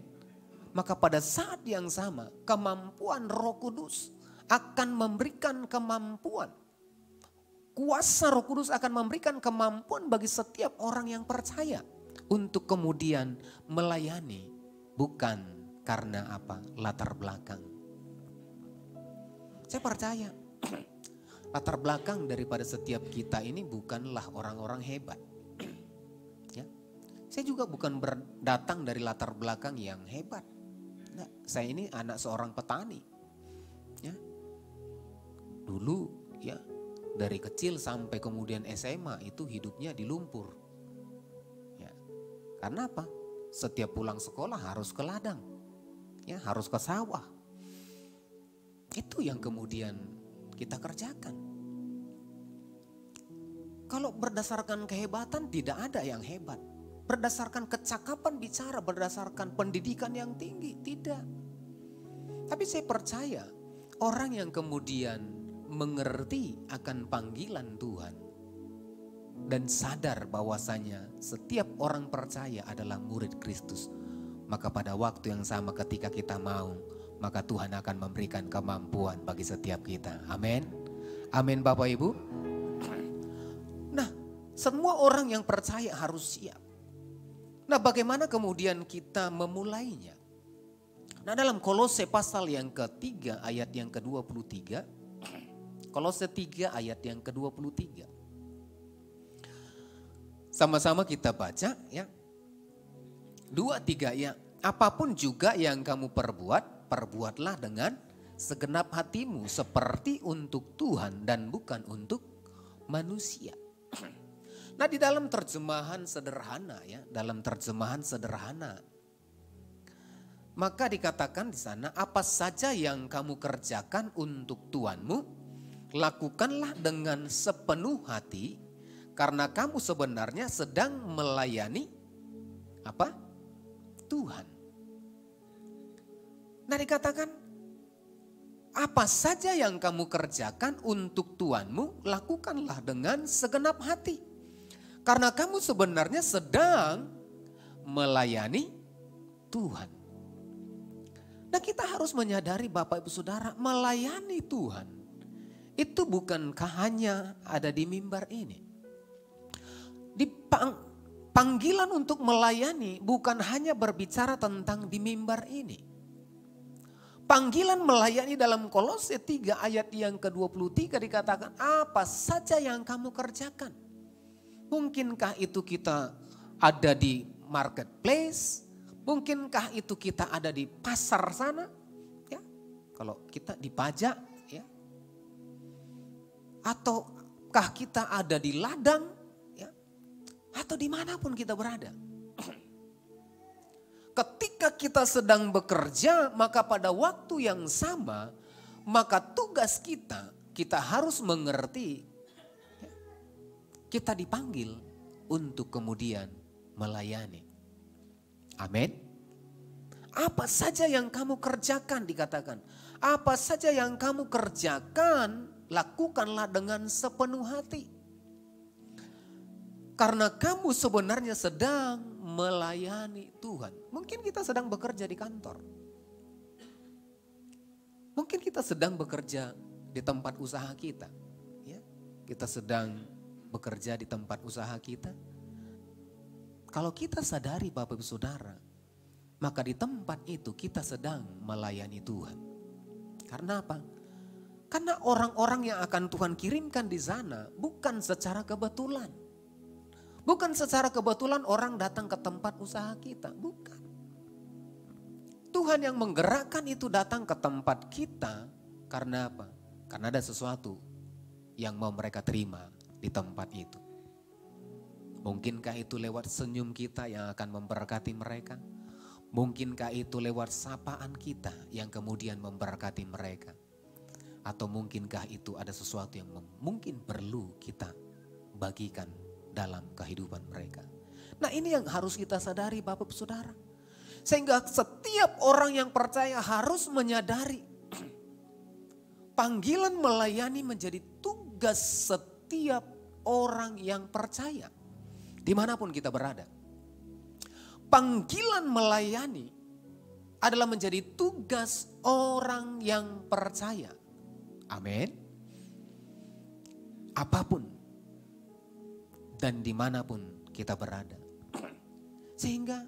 Maka pada saat yang sama, kemampuan Roh Kudus akan memberikan kemampuan. Kuasa Roh Kudus akan memberikan kemampuan bagi setiap orang yang percaya untuk kemudian melayani, bukan karena apa? Latar belakang. Saya percaya latar belakang daripada setiap kita ini bukanlah orang-orang hebat. Ya. Saya juga bukan datang dari latar belakang yang hebat. Nah, saya ini anak seorang petani. Ya. Dulu, ya, dari kecil sampai kemudian SMA itu hidupnya di lumpur. Ya. Karena apa? Setiap pulang sekolah harus ke ladang. Ya, harus ke sawah. Itu yang kemudian kita kerjakan. Kalau berdasarkan kehebatan tidak ada yang hebat. Berdasarkan kecakapan bicara, berdasarkan pendidikan yang tinggi, tidak. Tapi saya percaya orang yang kemudian mengerti akan panggilan Tuhan dan sadar bahwasanya setiap orang percaya adalah murid Kristus, maka pada waktu yang sama ketika kita mau, maka Tuhan akan memberikan kemampuan bagi setiap kita. Amin. Amin Bapak Ibu. Nah, semua orang yang percaya harus siap. Nah, bagaimana kemudian kita memulainya? Nah, dalam Kolose pasal yang ketiga ayat yang ke-23. Kolose 3 ayat yang ke-23. Sama-sama kita baca, ya. 2, 3, ya. apapun juga yang kamu perbuat, perbuatlah dengan segenap hatimu seperti untuk Tuhan dan bukan untuk manusia. Nah, di dalam terjemahan sederhana ya, dalam terjemahan sederhana, maka dikatakan di sana, apa saja yang kamu kerjakan untuk Tuhanmu, lakukanlah dengan sepenuh hati, karena kamu sebenarnya sedang melayani apa? Tuhan. Nah, dikatakan, apa saja yang kamu kerjakan untuk Tuhanmu, lakukanlah dengan segenap hati. Karena kamu sebenarnya sedang melayani Tuhan. Nah, kita harus menyadari Bapak Ibu Saudara, melayani Tuhan itu bukankah hanya ada di mimbar ini. Panggilan untuk melayani bukan hanya berbicara tentang di mimbar ini. Panggilan melayani dalam Kolose 3 ayat yang ke-23 dikatakan, apa saja yang kamu kerjakan. Mungkinkah itu kita ada di marketplace, mungkinkah itu kita ada di pasar sana, ya. Kalau kita di pajak, ya. Ataukah kita ada di ladang, ya. Atau dimanapun kita berada. Ketika kita sedang bekerja, maka pada waktu yang sama, maka tugas kita harus mengerti, ya, kita dipanggil untuk kemudian melayani. Amin. Apa saja yang kamu kerjakan dikatakan. Apa saja yang kamu kerjakan, lakukanlah dengan sepenuh hati. Karena kamu sebenarnya sedang melayani Tuhan. Mungkin kita sedang bekerja di kantor. Mungkin kita sedang bekerja di tempat usaha kita. Ya, kita sedang bekerja di tempat usaha kita. Kalau kita sadari Bapak Ibu Saudara, maka di tempat itu kita sedang melayani Tuhan. Karena apa? Karena orang-orang yang akan Tuhan kirimkan di sana bukan secara kebetulan. Bukan secara kebetulan orang datang ke tempat usaha kita, bukan. Tuhan yang menggerakkan itu datang ke tempat kita karena apa? Karena ada sesuatu yang mau mereka terima di tempat itu. Mungkinkah itu lewat senyum kita yang akan memberkati mereka? Mungkinkah itu lewat sapaan kita yang kemudian memberkati mereka? Atau mungkinkah itu ada sesuatu yang mungkin perlu kita bagikan dalam kehidupan mereka? Nah, ini yang harus kita sadari Bapak Saudara. Sehingga setiap orang yang percaya harus menyadari panggilan melayani menjadi tugas setiap orang yang percaya. Dimanapun kita berada. Panggilan melayani adalah menjadi tugas orang yang percaya. Amin. Apapun dan dimanapun kita berada. Sehingga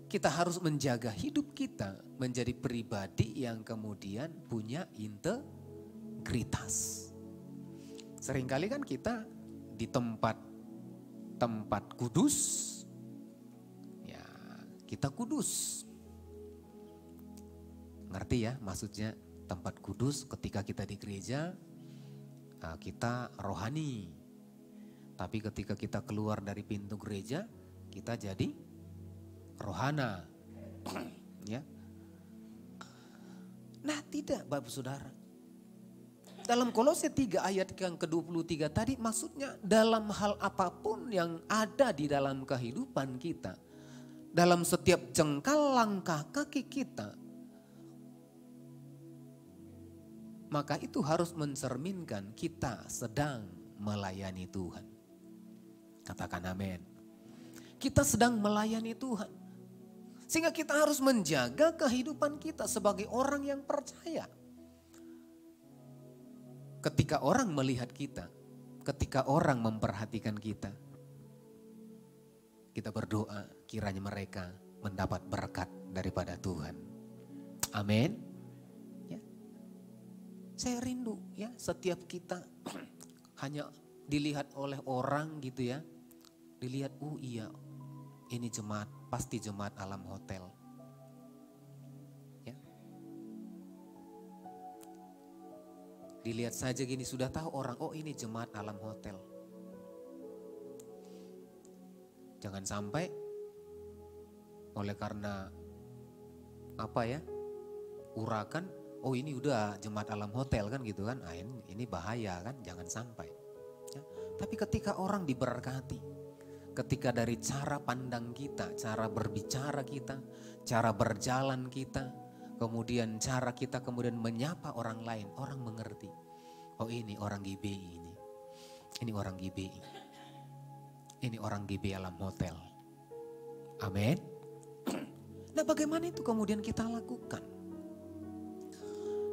kita harus menjaga hidup kita menjadi pribadi yang kemudian punya integritas. Seringkali kan kita di tempat kudus, ya kita kudus. Ngerti ya maksudnya tempat kudus ketika kita di gereja, kita rohani. Tapi ketika kita keluar dari pintu gereja, kita jadi rohana. Ya. Nah, tidak Bapak Saudara. Dalam Kolose 3 ayat yang ke-23 tadi maksudnya dalam hal apapun yang ada di dalam kehidupan kita. Dalam setiap jengkal langkah kaki kita. Maka itu harus mencerminkan kita sedang melayani Tuhan. Katakan amin. Kita sedang melayani Tuhan. Sehingga kita harus menjaga kehidupan kita sebagai orang yang percaya. Ketika orang melihat kita, ketika orang memperhatikan kita, kita berdoa kiranya mereka mendapat berkat daripada Tuhan. Amin. Ya. Saya rindu ya setiap kita hanya dilihat oleh orang gitu ya. Dilihat, oh iya ini jemaat, pasti jemaat Alam Hotel. Ya. Dilihat saja gini sudah tahu orang, oh ini jemaat Alam Hotel. Jangan sampai oleh karena urakan, oh ini udah jemaat Alam Hotel kan gitu kan, ini bahaya kan, jangan sampai. Ya. Tapi ketika orang diberkati, ketika dari cara pandang kita, cara berbicara kita, cara berjalan kita, kemudian cara kita kemudian menyapa orang lain, orang mengerti. Oh ini orang GBI ini orang GBI, ini orang GBI Alam Hotel. Amin. Nah bagaimana itu kemudian kita lakukan?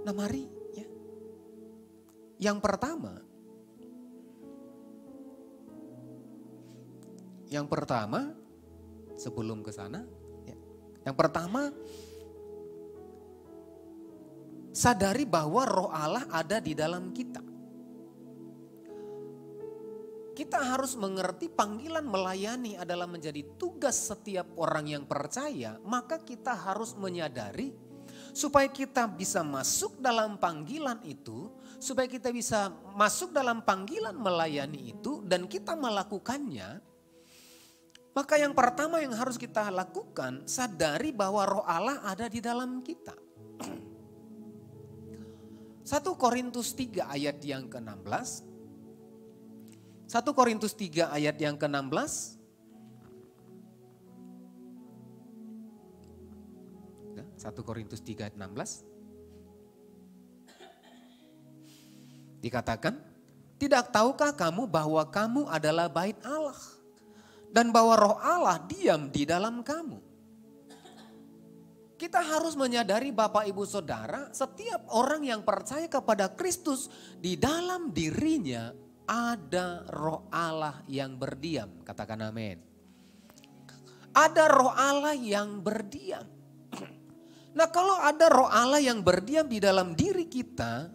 Nah mari ya. Yang pertama sebelum ke sana, ya. Yang pertama sadari bahwa Roh Allah ada di dalam kita. Kita harus mengerti panggilan melayani adalah menjadi tugas setiap orang yang percaya, maka kita harus menyadari supaya kita bisa masuk dalam panggilan itu, supaya kita bisa masuk dalam panggilan melayani itu dan kita melakukannya. Maka yang pertama yang harus kita lakukan, sadari bahwa Roh Allah ada di dalam kita. 1 Korintus 3 ayat yang ke-16. 1 Korintus 3 ayat yang ke-16. 1 Korintus 3 ayat 16. Dikatakan, tidak tahukah kamu bahwa kamu adalah bait Allah dan bahwa Roh Allah diam di dalam kamu. Kita harus menyadari Bapak Ibu Saudara, setiap orang yang percaya kepada Kristus, di dalam dirinya ada Roh Allah yang berdiam. Katakan amin. Ada Roh Allah yang berdiam. Nah kalau ada Roh Allah yang berdiam di dalam diri kita,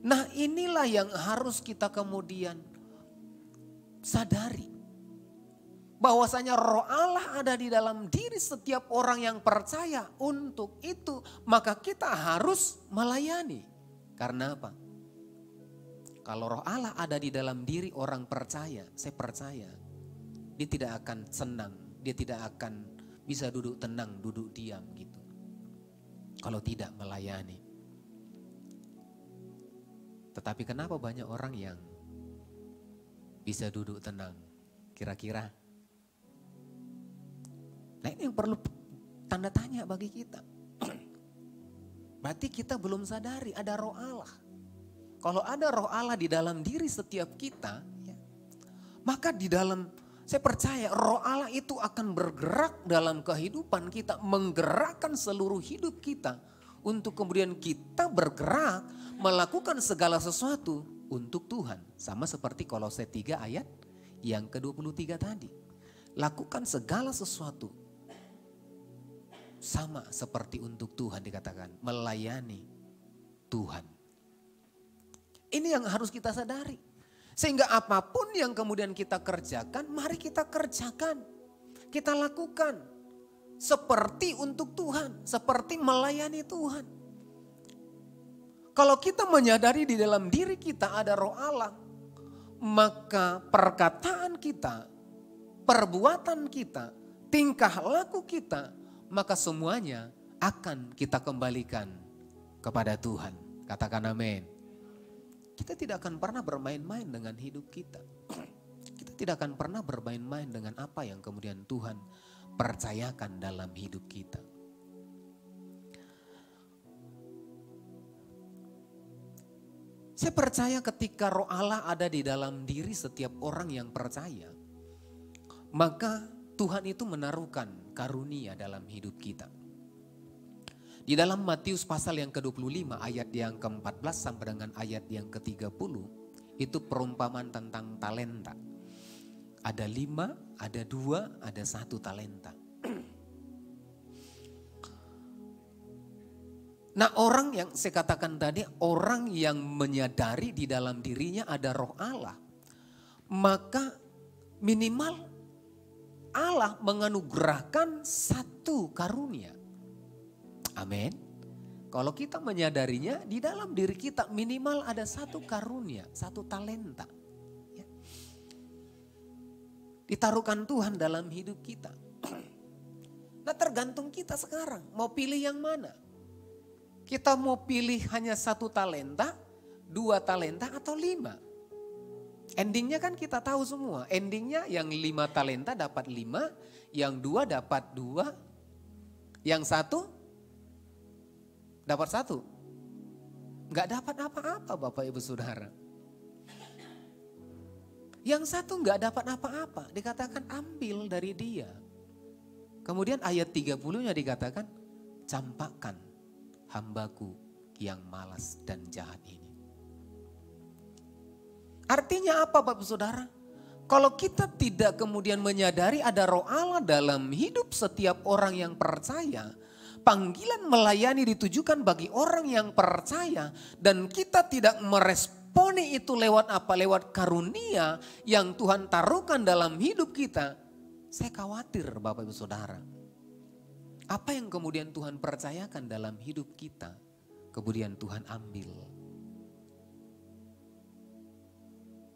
nah inilah yang harus kita kemudian sadari. Bahwasanya Roh Allah ada di dalam diri setiap orang yang percaya. Untuk itu maka kita harus melayani. Karena apa? Kalau Roh Allah ada di dalam diri orang percaya, saya percaya dia tidak akan senang, dia tidak akan bisa duduk tenang, duduk diam gitu. Kalau tidak melayani. Tetapi kenapa banyak orang yang bisa duduk tenang? Kira-kira. Nah ini yang perlu tanda tanya bagi kita. Berarti kita belum sadari ada Roh Allah. Kalau ada Roh Allah di dalam diri setiap kita, ya, maka di dalam, saya percaya Roh Allah itu akan bergerak dalam kehidupan kita, menggerakkan seluruh hidup kita untuk kemudian kita bergerak melakukan segala sesuatu untuk Tuhan. Sama seperti Kolose 3 ayat yang ke-23 tadi. Lakukan segala sesuatu sama seperti untuk Tuhan dikatakan, melayani Tuhan. Ini yang harus kita sadari. Sehingga apapun yang kemudian kita kerjakan, mari kita kerjakan. Kita lakukan seperti untuk Tuhan, seperti melayani Tuhan. Kalau kita menyadari di dalam diri kita ada Roh Allah, maka perkataan kita, perbuatan kita, tingkah laku kita, maka semuanya akan kita kembalikan kepada Tuhan. Katakan amin. Kita tidak akan pernah bermain-main dengan hidup kita. Kita tidak akan pernah bermain-main dengan apa yang kemudian Tuhan percayakan dalam hidup kita. Saya percaya ketika Roh Allah ada di dalam diri setiap orang yang percaya, maka Tuhan itu menaruhkan karunia dalam hidup kita. Di dalam Matius pasal yang ke-25 ayat yang ke-14 sampai dengan ayat yang ke-30 itu perumpamaan tentang talenta. Ada 5, ada 2, ada 1 talenta. Nah orang yang saya katakan tadi, orang yang menyadari di dalam dirinya ada Roh Allah, maka minimal Allah menganugerahkan satu karunia. Amin. Kalau kita menyadarinya, di dalam diri kita minimal ada satu karunia, satu talenta. Ya. Ditaruhkan Tuhan dalam hidup kita. Nah, tergantung kita sekarang mau pilih yang mana. Kita mau pilih hanya satu talenta, 2 talenta atau 5. Endingnya kan kita tahu semua. Endingnya yang 5 talenta dapat 5, yang 2 dapat 2, yang 1 dapat 1. Nggak dapat apa-apa Bapak Ibu Saudara. Yang 1 nggak dapat apa-apa, dikatakan ambil dari dia. Kemudian ayat 30-nya dikatakan, campakkan hambaku yang malas dan jahat ini. Artinya apa Bapak Ibu Saudara? Kalau kita tidak kemudian menyadari ada roh Allah dalam hidup setiap orang yang percaya, panggilan melayani ditujukan bagi orang yang percaya dan kita tidak meresponi itu lewat apa? Lewat karunia yang Tuhan taruhkan dalam hidup kita. Saya khawatir Bapak Ibu Saudara. Apa yang kemudian Tuhan percayakan dalam hidup kita, kemudian Tuhan ambil.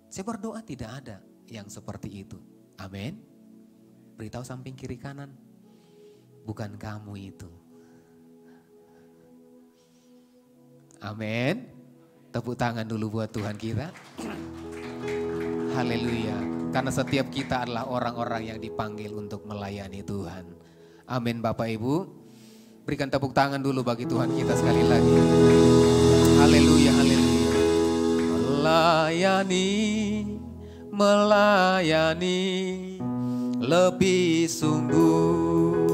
Saya berdoa tidak ada yang seperti itu. Amin. Beritahu samping kiri kanan, bukan kamu itu. Amin. Tepuk tangan dulu buat Tuhan kita. Haleluya. Karena setiap kita adalah orang-orang yang dipanggil untuk melayani Tuhan. Amin Bapak Ibu. Berikan tepuk tangan dulu bagi Tuhan kita sekali lagi. Haleluya, haleluya. Melayani lebih sungguh.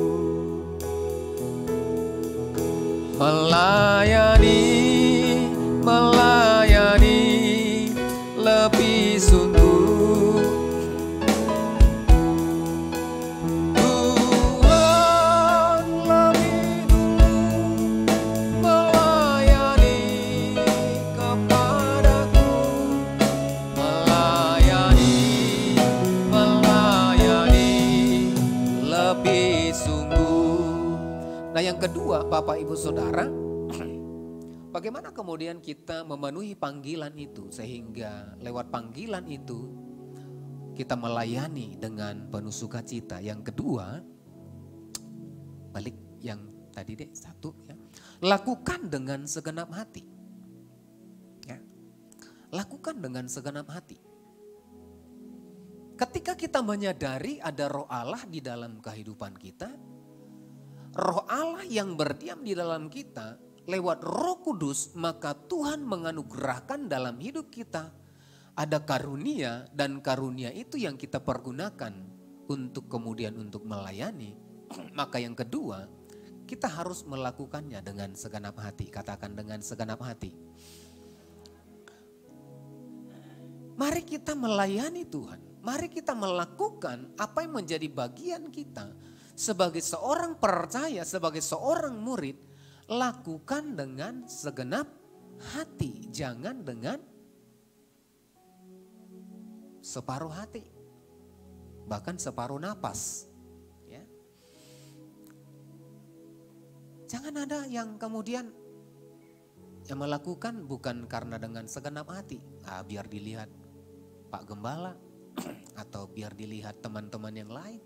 Melayani lebih sungguh. Tuhan lebih dulu melayani kepadaku. Melayani lebih sungguh. Nah yang kedua Bapak Ibu Saudara, bagaimana kemudian kita memenuhi panggilan itu sehingga lewat panggilan itu kita melayani dengan penuh sukacita. Yang kedua, balik yang tadi deh, 1 ya. Lakukan dengan segenap hati. Ya. Lakukan dengan segenap hati. Ketika kita menyadari ada roh Allah di dalam kehidupan kita, roh Allah yang berdiam di dalam kita lewat Roh Kudus, maka Tuhan menganugerahkan dalam hidup kita ada karunia, dan karunia itu yang kita pergunakan untuk kemudian untuk melayani. Maka yang kedua, kita harus melakukannya dengan segenap hati. Katakan dengan segenap hati. Mari kita melayani Tuhan. Mari kita melakukan apa yang menjadi bagian kita sebagai seorang percaya, sebagai seorang murid. Lakukan dengan segenap hati, jangan dengan separuh hati, bahkan separuh napas. Ya. Jangan ada yang kemudian yang melakukan bukan karena dengan segenap hati, biar dilihat Pak Gembala atau biar dilihat teman-teman yang lain,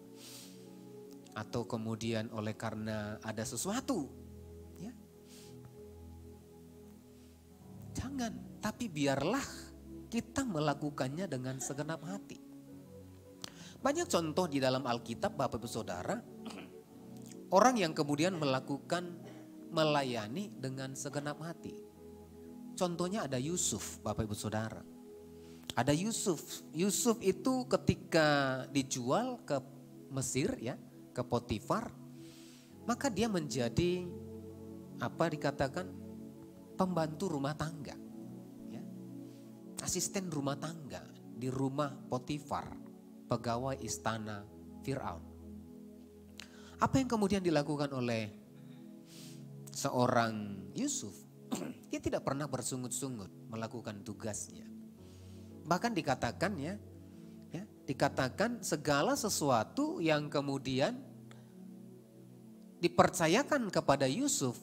atau kemudian oleh karena ada sesuatu. Jangan, tapi biarlah kita melakukannya dengan segenap hati. Banyak contoh di dalam Alkitab Bapak Ibu Saudara, orang yang kemudian melakukan melayani dengan segenap hati. Contohnya ada Yusuf Bapak Ibu Saudara. Ada Yusuf. Yusuf itu ketika dijual ke Mesir ya, ke Potifar, maka dia menjadi apa dikatakan pembantu rumah tangga, ya. Asisten rumah tangga di rumah Potifar, pegawai istana Firaun. Apa yang kemudian dilakukan oleh seorang Yusuf? Dia tidak pernah bersungut-sungut melakukan tugasnya. Bahkan dikatakan ya, Ya, dikatakan segala sesuatu yang kemudian dipercayakan kepada Yusuf,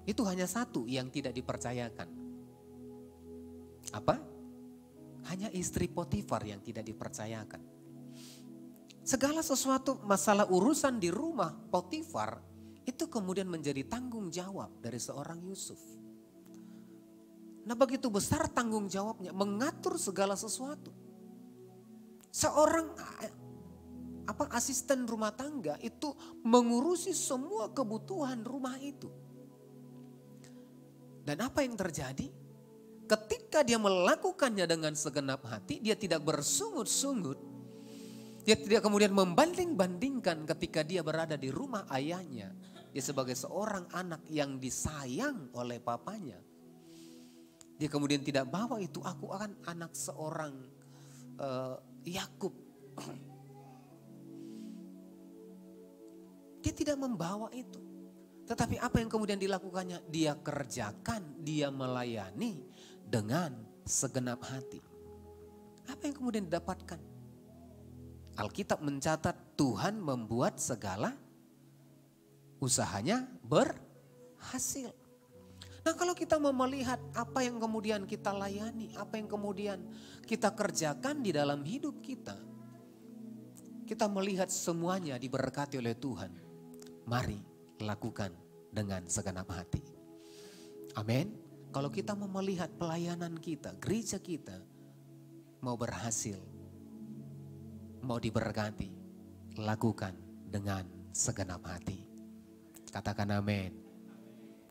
itu hanya satu yang tidak dipercayakan. Apa? Hanya istri Potifar yang tidak dipercayakan. Segala sesuatu masalah urusan di rumah Potifar itu kemudian menjadi tanggung jawab dari seorang Yusuf. Nah, begitu besar tanggung jawabnya mengatur segala sesuatu. Seorang asisten rumah tangga itu mengurusi semua kebutuhan rumah itu. Dan apa yang terjadi? Ketika dia melakukannya dengan segenap hati, dia tidak bersungut-sungut. Dia tidak kemudian membanding-bandingkan ketika dia berada di rumah ayahnya. Dia sebagai seorang anak yang disayang oleh papanya. Dia kemudian tidak bawa itu, aku akan anak seorang Yakub. Dia tidak membawa itu. Tetapi apa yang kemudian dilakukannya? Dia kerjakan, dia melayani dengan segenap hati. Apa yang kemudian didapatkan? Alkitab mencatat Tuhan membuat segala usahanya berhasil. Nah, kalau kita mau melihat apa yang kemudian kita layani, apa yang kemudian kita kerjakan di dalam hidup kita, kita melihat semuanya diberkati oleh Tuhan. Mari lakukan dengan segenap hati. Amin. Kalau kita mau melihat pelayanan kita, gereja kita mau berhasil, mau diberkati, lakukan dengan segenap hati. Katakan amin.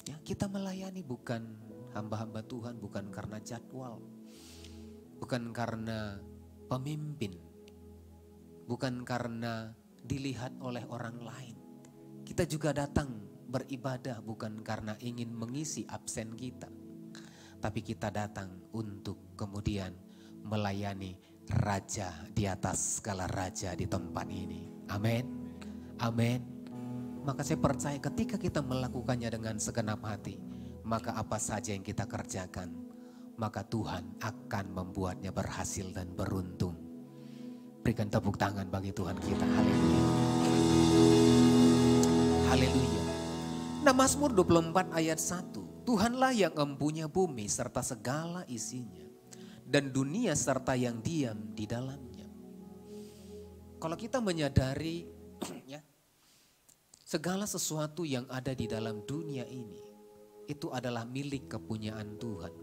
Ya, kita melayani bukan hamba-hamba Tuhan, bukan karena jadwal, bukan karena pemimpin, bukan karena dilihat oleh orang lain. Kita juga datang beribadah bukan karena ingin mengisi absen kita, tapi kita datang untuk kemudian melayani Raja di atas segala raja di tempat ini. Amin. Amin. Maka saya percaya ketika kita melakukannya dengan segenap hati, maka apa saja yang kita kerjakan, maka Tuhan akan membuatnya berhasil dan beruntung. Berikan tepuk tangan bagi Tuhan kita. Haleluya. Haleluya. Nah, Mazmur 24 ayat 1. Tuhanlah yang empunya bumi serta segala isinya, dan dunia serta yang diam di dalamnya. Kalau kita menyadari ya, segala sesuatu yang ada di dalam dunia ini itu adalah milik kepunyaan Tuhan.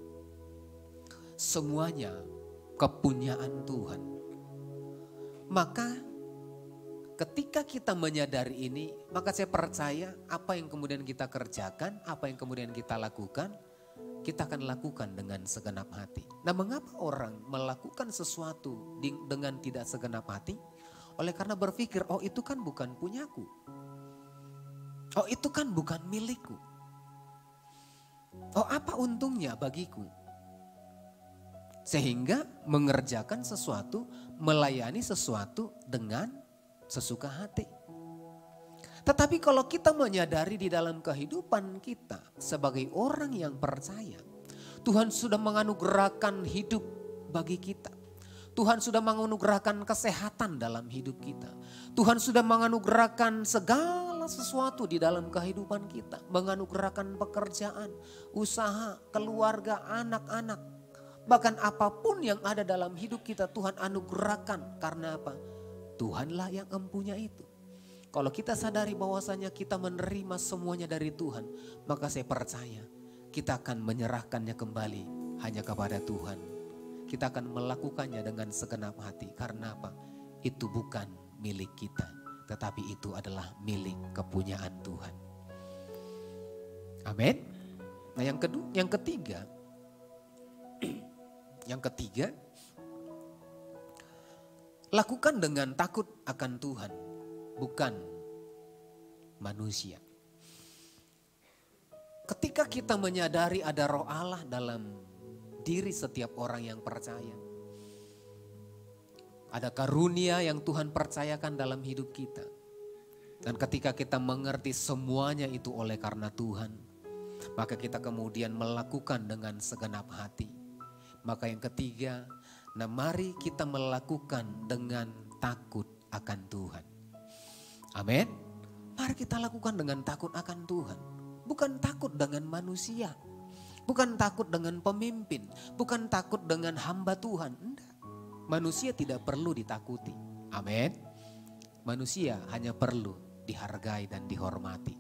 Semuanya kepunyaan Tuhan. Maka ketika kita menyadari ini, maka saya percaya apa yang kemudian kita kerjakan, apa yang kemudian kita lakukan, kita akan lakukan dengan segenap hati. Nah, mengapa orang melakukan sesuatu dengan tidak segenap hati? Oleh karena berpikir, oh itu kan bukan punyaku. Oh itu kan bukan milikku. Oh apa untungnya bagiku? Sehingga mengerjakan sesuatu, melayani sesuatu dengan sesuka hati. Tetapi kalau kita menyadari di dalam kehidupan kita sebagai orang yang percaya, Tuhan sudah menganugerahkan hidup bagi kita. Tuhan sudah menganugerahkan kesehatan dalam hidup kita. Tuhan sudah menganugerahkan segala sesuatu di dalam kehidupan kita. Menganugerahkan pekerjaan, usaha, keluarga, anak-anak. Bahkan apapun yang ada dalam hidup kita Tuhan anugerahkan. Karena apa? Tuhanlah yang empunya itu. Kalau kita sadari bahwasanya kita menerima semuanya dari Tuhan, maka saya percaya kita akan menyerahkannya kembali hanya kepada Tuhan. Kita akan melakukannya dengan segenap hati. Karena apa? Itu bukan milik kita, tetapi itu adalah milik kepunyaan Tuhan. Amin. Nah, yang ketiga, lakukan dengan takut akan Tuhan, bukan manusia. Ketika kita menyadari ada roh Allah dalam diri setiap orang yang percaya, ada karunia yang Tuhan percayakan dalam hidup kita. Dan ketika kita mengerti semuanya itu oleh karena Tuhan, maka kita kemudian melakukan dengan segenap hati. Maka yang ketiga, Nah, mari kita melakukan dengan takut akan Tuhan. Amin. Mari kita lakukan dengan takut akan Tuhan. Bukan takut dengan manusia. Bukan takut dengan pemimpin. Bukan takut dengan hamba Tuhan. Enggak. Manusia tidak perlu ditakuti. Amin. Manusia hanya perlu dihargai dan dihormati.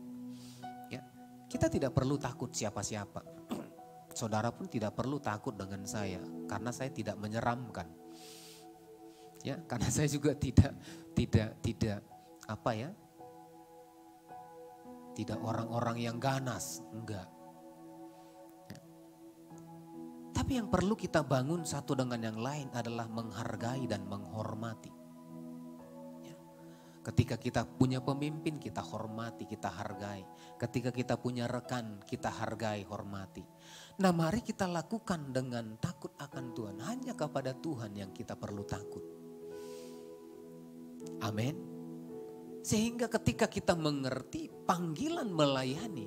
Ya, kita tidak perlu takut siapa-siapa. Saudara pun tidak perlu takut dengan saya karena saya tidak menyeramkan. Ya, karena saya juga tidak apa ya? Tidak orang-orang yang ganas, enggak. Ya. Tapi yang perlu kita bangun satu dengan yang lain adalah menghargai dan menghormati. Ketika kita punya pemimpin, kita hormati, kita hargai. Ketika kita punya rekan, kita hargai, hormati. Nah, mari kita lakukan dengan takut akan Tuhan. Hanya kepada Tuhan yang kita perlu takut. Amin. Sehingga ketika kita mengerti panggilan melayani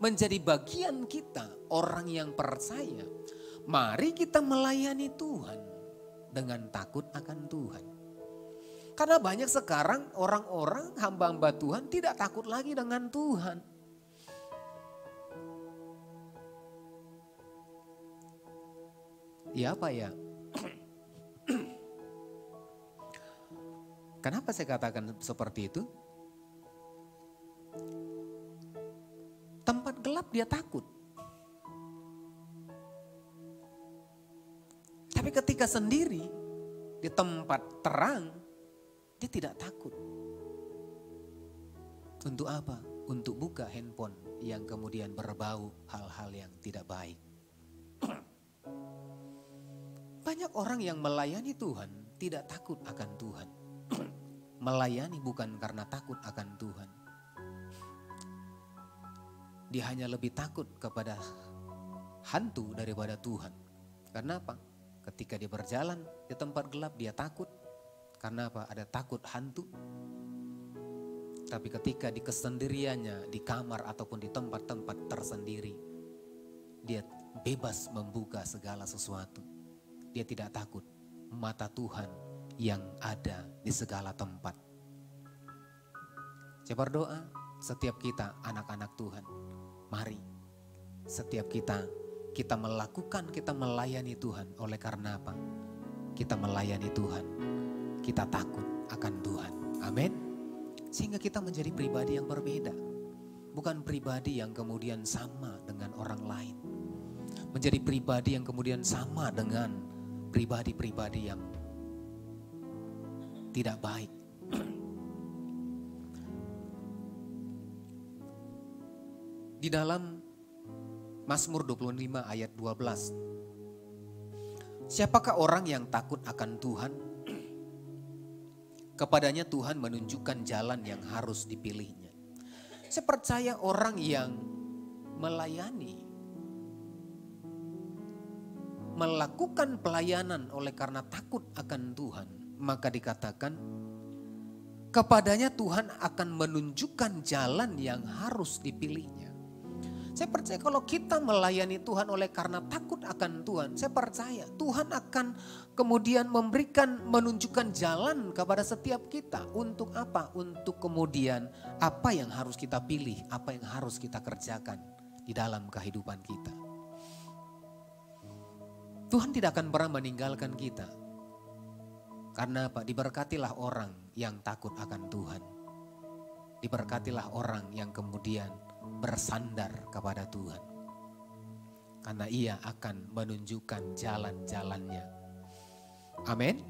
menjadi bagian kita, orang yang percaya, mari kita melayani Tuhan dengan takut akan Tuhan. Karena banyak sekarang orang-orang hamba-hamba Tuhan tidak takut lagi dengan Tuhan. Ya apa ya? Kenapa saya katakan seperti itu? Tempat gelap dia takut. Tapi ketika sendiri di tempat terang, dia tidak takut. Untuk apa? Untuk buka handphone yang kemudian berbau hal-hal yang tidak baik. Banyak orang yang melayani Tuhan tidak takut akan Tuhan. Melayani bukan karena takut akan Tuhan. Dia hanya lebih takut kepada hantu daripada Tuhan. Karena apa? Ketika dia berjalan di tempat gelap dia takut. Karena apa? Ada takut hantu. Tapi ketika di kesendiriannya, di kamar ataupun di tempat-tempat tersendiri, dia bebas membuka segala sesuatu. Dia tidak takut mata Tuhan yang ada di segala tempat. Saya berdoa setiap kita anak-anak Tuhan, mari setiap kita melakukan, kita melayani Tuhan. Oleh karena apa? Kita melayani Tuhan. Kita takut akan Tuhan. Amin. Sehingga kita menjadi pribadi yang berbeda. Bukan pribadi yang kemudian sama dengan orang lain. Menjadi pribadi yang kemudian sama dengan pribadi-pribadi yang tidak baik. Di dalam Mazmur 25 ayat 12. Siapakah orang yang takut akan Tuhan? Kepadanya Tuhan menunjukkan jalan yang harus dipilihnya. Saya percaya orang yang melayani, melakukan pelayanan oleh karena takut akan Tuhan, maka dikatakan kepadanya Tuhan akan menunjukkan jalan yang harus dipilihnya. Saya percaya kalau kita melayani Tuhan oleh karena takut akan Tuhan, saya percaya Tuhan akan kemudian menunjukkan jalan kepada setiap kita. Untuk apa? Untuk kemudian apa yang harus kita pilih, apa yang harus kita kerjakan di dalam kehidupan kita. Tuhan tidak akan pernah meninggalkan kita. Karena apa? Diberkatilah orang yang takut akan Tuhan. Diberkatilah orang yang kemudian bersandar kepada Tuhan. Karena ia akan menunjukkan jalan-jalannya. Amin.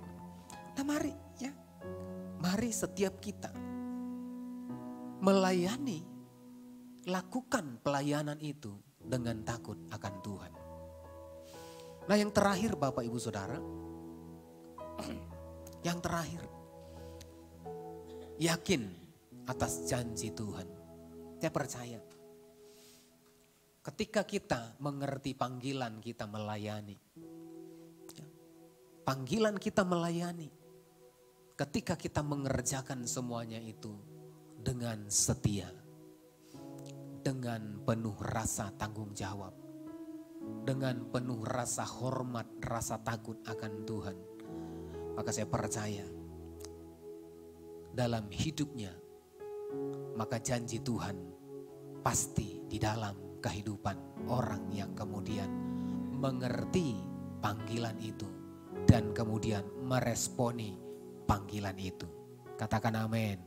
Nah mari ya. Mari setiap kita melayani, lakukan pelayanan itu dengan takut akan Tuhan. Nah yang terakhir Bapak Ibu Saudara, yang terakhir, yakin atas janji Tuhan. Saya percaya ketika kita mengerti panggilan kita melayani, panggilan kita melayani, ketika kita mengerjakan semuanya itu dengan setia, dengan penuh rasa tanggung jawab, dengan penuh rasa hormat, rasa takut akan Tuhan, maka saya percaya dalam hidupnya, maka janji Tuhan pasti di dalam kehidupan orang yang kemudian mengerti panggilan itu dan kemudian meresponi panggilan itu. Katakan amin.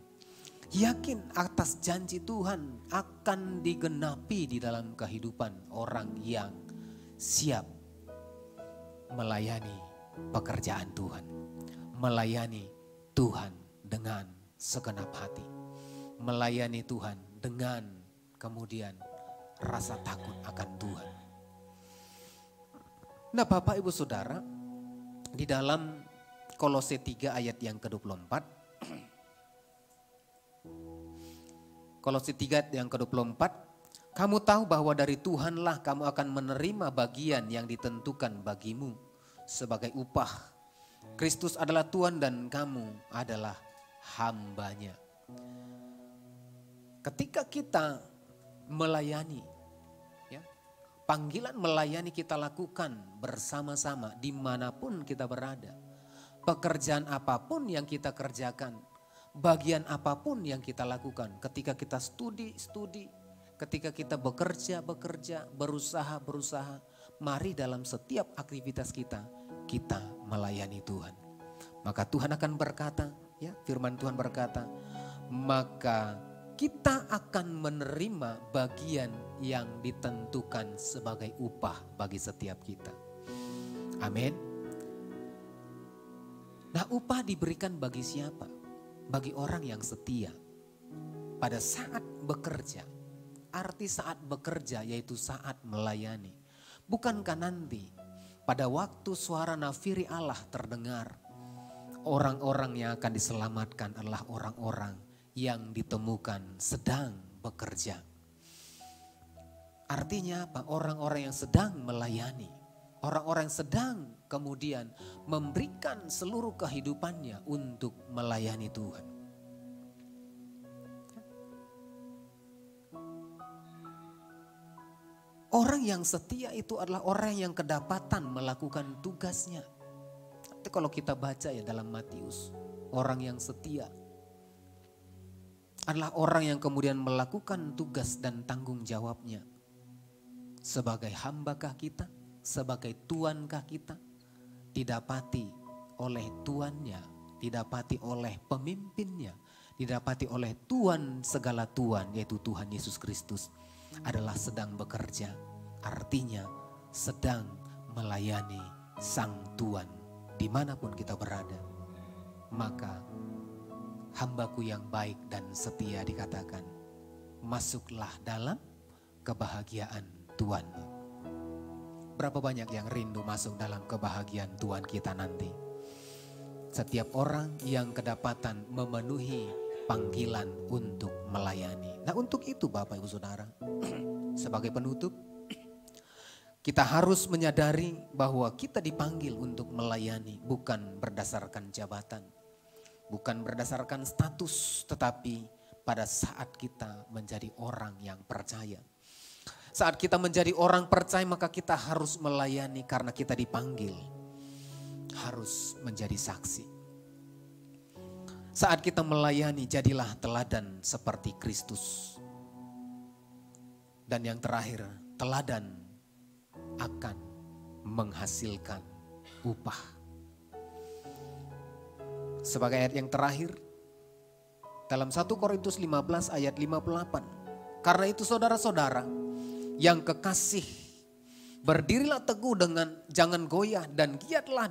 Yakin atas janji Tuhan akan digenapi di dalam kehidupan orang yang siap melayani pekerjaan Tuhan. Melayani Tuhan dengan segenap hati. Melayani Tuhan dengan kemudian rasa takut akan Tuhan. Nah Bapak Ibu Saudara, di dalam Kolose 3 ayat yang ke-24, Kolose 3 ayat yang ke-24, kamu tahu bahwa dari Tuhanlah kamu akan menerima bagian yang ditentukan bagimu sebagai upah. Kristus adalah Tuhan dan kamu adalah hambanya. Ketika kita melayani, ya, panggilan melayani kita lakukan bersama-sama dimanapun kita berada. Pekerjaan apapun yang kita kerjakan, bagian apapun yang kita lakukan, ketika kita studi, ketika kita bekerja, berusaha, mari dalam setiap aktivitas kita melayani Tuhan. Maka Tuhan akan berkata, ya, firman Tuhan berkata, maka kita akan menerima bagian yang ditentukan sebagai upah bagi setiap kita. Amin. Nah, upah diberikan bagi siapa? Bagi orang yang setia pada saat bekerja. Arti saat bekerja yaitu saat melayani. Bukankah nanti pada waktu suara nafiri Allah terdengar, orang-orang yang akan diselamatkan adalah orang-orang yang ditemukan sedang bekerja. Artinya apa? Orang-orang yang sedang melayani. Orang-orang yang sedang kemudian memberikan seluruh kehidupannya untuk melayani Tuhan. Orang yang setia itu adalah orang yang kedapatan melakukan tugasnya. Nanti kalau kita baca ya dalam Matius, orang yang setia adalah orang yang kemudian melakukan tugas dan tanggung jawabnya. Sebagai hambakah kita, sebagai tuankah kita, didapati oleh tuannya, didapati oleh pemimpinnya, didapati oleh Tuhan segala Tuhan, yaitu Tuhan Yesus Kristus, adalah sedang bekerja. Artinya sedang melayani Sang Tuhan dimanapun kita berada. Maka hambaku yang baik dan setia dikatakan, masuklah dalam kebahagiaan Tuhanmu. Berapa banyak yang rindu masuk dalam kebahagiaan Tuhan kita nanti? Setiap orang yang kedapatan memenuhi panggilan untuk melayani. Nah, untuk itu Bapak Ibu Saudara, sebagai penutup, kita harus menyadari bahwa kita dipanggil untuk melayani bukan berdasarkan jabatan, bukan berdasarkan status, tetapi pada saat kita menjadi orang yang percaya. Saat kita menjadi orang percaya, maka kita harus melayani karena kita dipanggil. Harus menjadi saksi. Saat kita melayani, jadilah teladan seperti Kristus. Dan yang terakhir, teladan akan menghasilkan upah. Sebagai ayat yang terakhir, dalam 1 Korintus 15 ayat 58. Karena itu saudara-saudara yang kekasih, berdirilah teguh dengan jangan goyah dan giatlah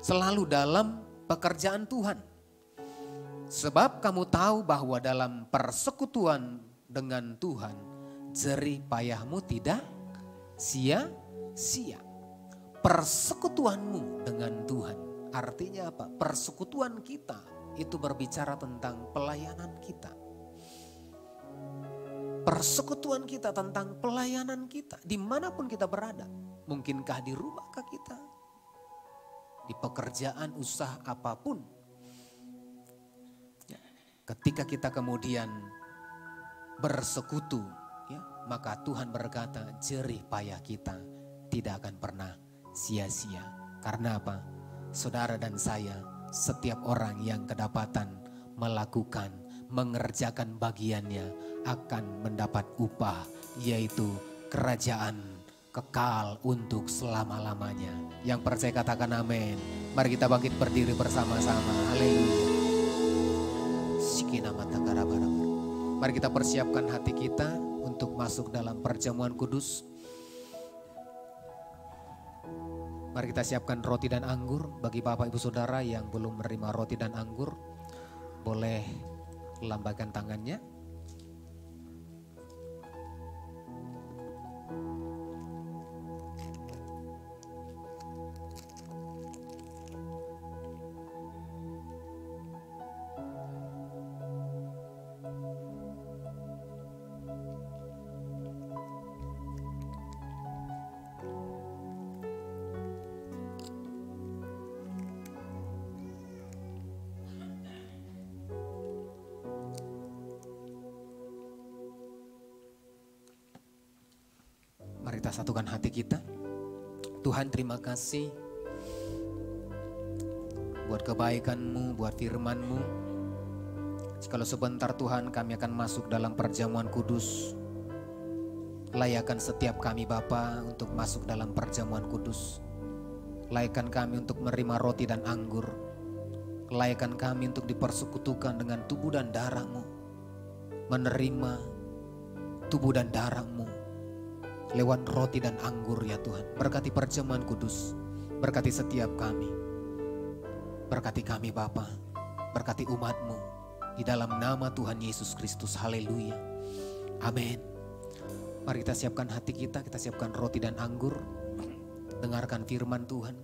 selalu dalam pekerjaan Tuhan. Sebab kamu tahu bahwa dalam persekutuan dengan Tuhan, jerih payahmu tidak sia-sia. Persekutuanmu dengan Tuhan. Artinya apa? Persekutuan kita itu berbicara tentang pelayanan kita. Persekutuan kita tentang pelayanan kita dimanapun kita berada. Mungkinkah di rumahkah kita? Di pekerjaan, usaha apapun. Ketika kita kemudian bersekutu, ya, maka Tuhan berkata jerih payah kita tidak akan pernah sia-sia. Karena apa? Saudara dan saya, setiap orang yang kedapatan melakukan, mengerjakan bagiannya akan mendapat upah, yaitu kerajaan kekal untuk selama-lamanya. Yang percaya katakan amin. Mari kita bangkit berdiri bersama-sama. Haleluya. Mari kita persiapkan hati kita untuk masuk dalam perjamuan kudus. Mari kita siapkan roti dan anggur. Bagi Bapak Ibu Saudara yang belum menerima roti dan anggur, boleh lambaikan tangannya. Mari kita satukan hati kita. Tuhan, terima kasih buat kebaikan-Mu, buat firman-Mu. Jikalau sebentar Tuhan kami akan masuk dalam perjamuan kudus, layakkan setiap kami Bapa untuk masuk dalam perjamuan kudus. Layakkan kami untuk menerima roti dan anggur. Layakkan kami untuk dipersekutukan dengan tubuh dan darah-Mu. Menerima tubuh dan darah-Mu lewat roti dan anggur ya Tuhan. Berkati perjamuan kudus, berkati setiap kami. Berkati kami Bapa, berkati umat-Mu. Di dalam nama Tuhan Yesus Kristus, haleluya. Amin. Mari kita siapkan hati kita siapkan roti dan anggur. Dengarkan firman Tuhan.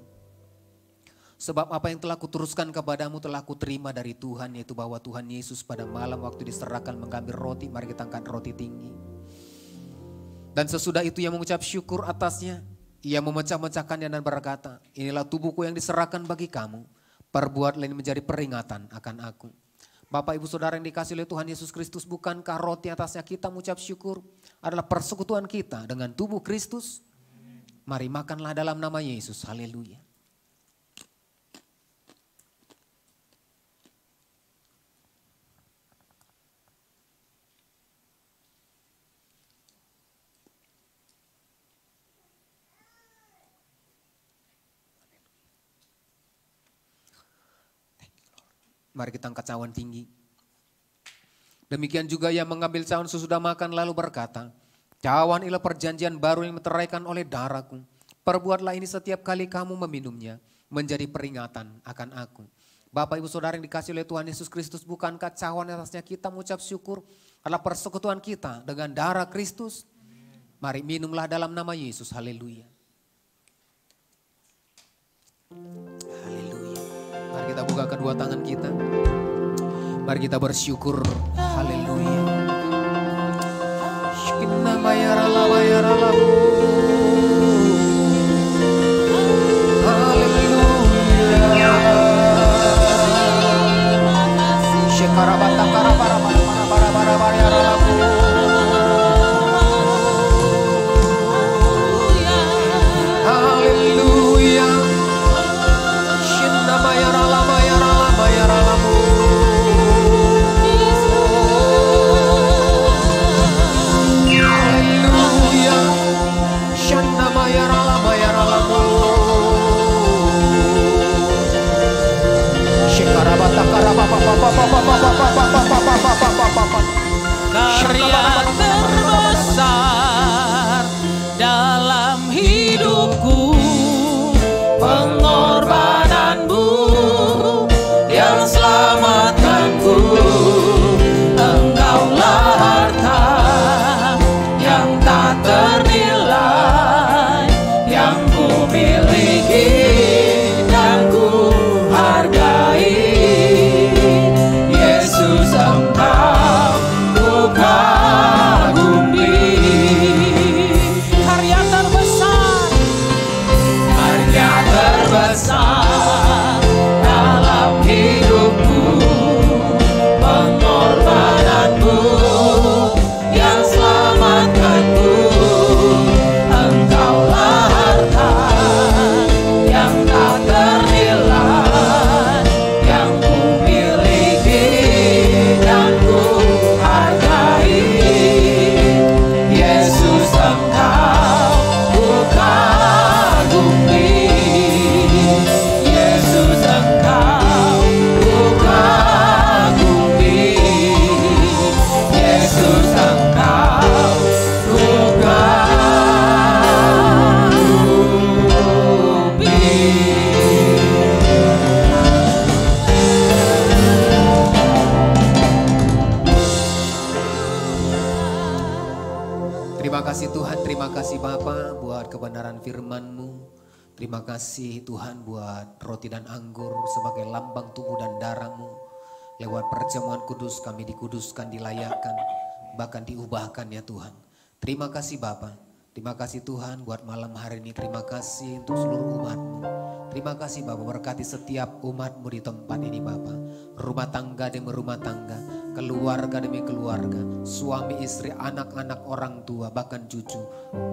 Sebab apa yang telah kuteruskan kepadamu telah kuterima dari Tuhan, yaitu bahwa Tuhan Yesus pada malam waktu diserahkan mengambil roti. Mari kita angkat roti tinggi. Dan sesudah itu ia mengucap syukur atasnya. Ia memecah-mecahkannya dan berkata, inilah tubuhku yang diserahkan bagi kamu. Perbuatlah ini menjadi peringatan akan aku. Bapak Ibu Saudara yang dikasihi oleh Tuhan Yesus Kristus, bukankah roti atasnya kita mengucap syukur adalah persekutuan kita dengan tubuh Kristus? Mari makanlah dalam nama Yesus. Haleluya. Mari kita angkat cawan tinggi. Demikian juga ia mengambil cawan sesudah makan lalu berkata, cawan ialah perjanjian baru yang meteraikan oleh darahku. Perbuatlah ini setiap kali kamu meminumnya menjadi peringatan akan aku. Bapak Ibu Saudara yang dikasihi oleh Tuhan Yesus Kristus, bukankah cawan atasnya kita mengucap syukur adalah persekutuan kita dengan darah Kristus? Mari minumlah dalam nama Yesus. Haleluya. Mari kita buka kedua tangan kita. Mari kita bersyukur. Haleluya. Shkinna bayarala bayarala. Haleluya. Shekarabata karabara bara bara bara bayarala. Haleluya. Terima kasih Tuhan, terima kasih Bapa buat kebenaran firman-Mu. Terima kasih Tuhan buat roti dan anggur sebagai lambang tubuh dan darah-Mu. Lewat perjamuan kudus kami dikuduskan, dilayakkan, bahkan diubahkan ya Tuhan. Terima kasih Bapa. Terima kasih Tuhan buat malam hari ini. Terima kasih untuk seluruh umat-Mu. Terima kasih Bapa, berkati setiap umat-Mu di tempat ini Bapa. Rumah tangga demi rumah tangga, keluarga demi keluarga, suami istri, anak-anak, orang tua, bahkan cucu.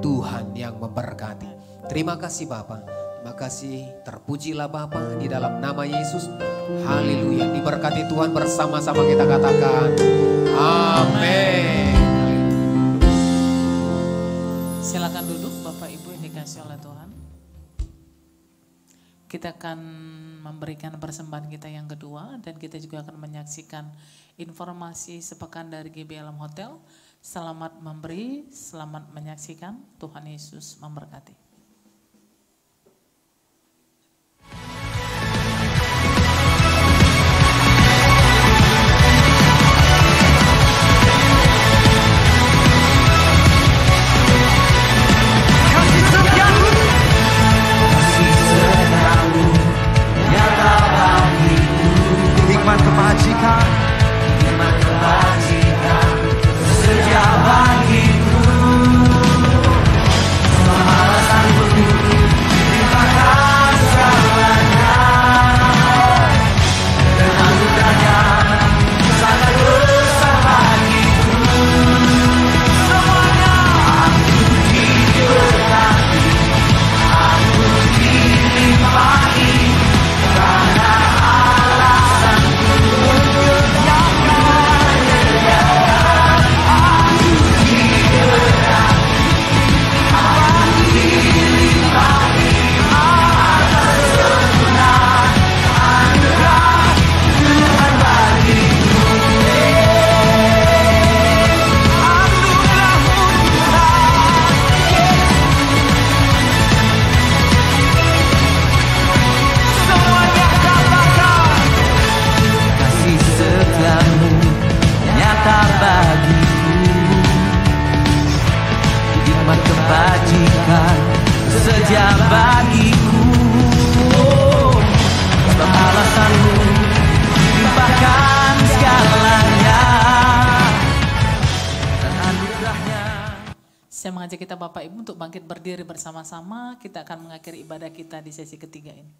Tuhan yang memberkati. Terima kasih Bapa. Terima kasih, terpujilah Bapa di dalam nama Yesus. Haleluya. Diberkati Tuhan, bersama-sama kita katakan amin. Silakan duduk Bapak Ibu yang dikasih oleh Tuhan. Kita akan memberikan persembahan kita yang kedua dan kita juga akan menyaksikan informasi sepekan dari GBLM Hotel. Selamat memberi, selamat menyaksikan. Tuhan Yesus memberkati. Nikmat kebajikan setia bagiku, alasanku limpahkan segalanya, dan anugerahnya sangat besar bagiku. Semuanya aku diberkati, aku dilimpahi, karena kebajikan setia bagiku, alasanmu limpahkan segalanya, dan anugerahnya. Saya mengajak kita Bapak Ibu untuk bangkit berdiri bersama-sama. Kita akan mengakhiri ibadah kita di sesi ketiga ini.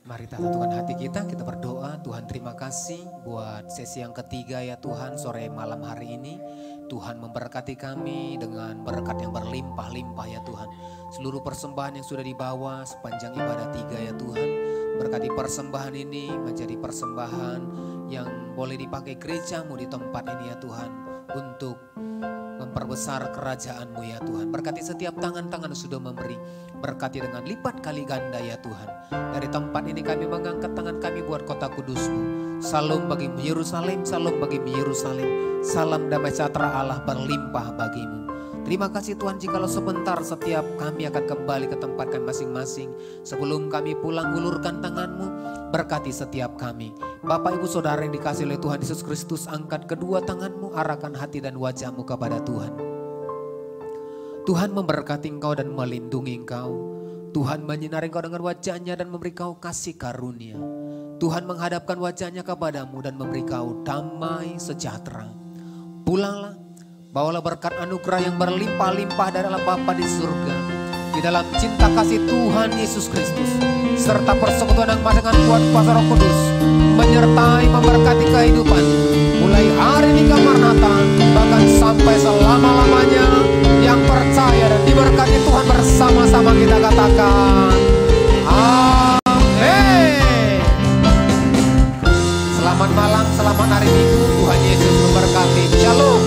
Mari kita satukan hati kita berdoa. Tuhan terima kasih buat sesi yang ketiga ya Tuhan, sore malam hari ini. Tuhan memberkati kami dengan berkat yang berlimpah-limpah ya Tuhan. Seluruh persembahan yang sudah dibawa sepanjang ibadah 3 ya Tuhan. Berkati persembahan ini menjadi persembahan yang boleh dipakai gereja-Mu di tempat ini ya Tuhan. Untuk memperbesar kerajaan-Mu ya Tuhan. Berkati setiap tangan-tangan sudah memberi. Berkati dengan lipat kali ganda ya Tuhan. Dari tempat ini kami mengangkat tangan kami buat kota kudus-Mu. Salam bagi Yerusalem, salam bagi Yerusalem. Salam damai sejahtera Allah berlimpah bagimu. Terima kasih Tuhan, jikalau sebentar setiap kami akan kembali ke tempat kami masing-masing. Sebelum kami pulang, ulurkan tangan-Mu, berkati setiap kami. Bapak Ibu Saudara yang dikasihi oleh Tuhan Yesus Kristus, angkat kedua tangan-Mu, arahkan hati dan wajah-Mu kepada Tuhan. Tuhan memberkati engkau dan melindungi engkau. Tuhan menyinari engkau dengan wajah-Nya dan memberi kau kasih karunia. Tuhan menghadapkan wajah-Nya kepadamu dan memberi kau damai sejahtera. Pulanglah, bawalah berkat anugerah yang berlimpah-limpah dari Allah Bapa di surga, di dalam cinta kasih Tuhan Yesus Kristus, serta persekutuan yang dengan kuat kuasa Roh Kudus, menyertai memberkati kehidupan, mulai hari ini Maranatha, bahkan sampai selama-lamanya. Yang percaya dan diberkati Tuhan bersama-sama kita katakan amin. Selamat malam, selamat hari Minggu. Tuhan Yesus memberkati. Shalom.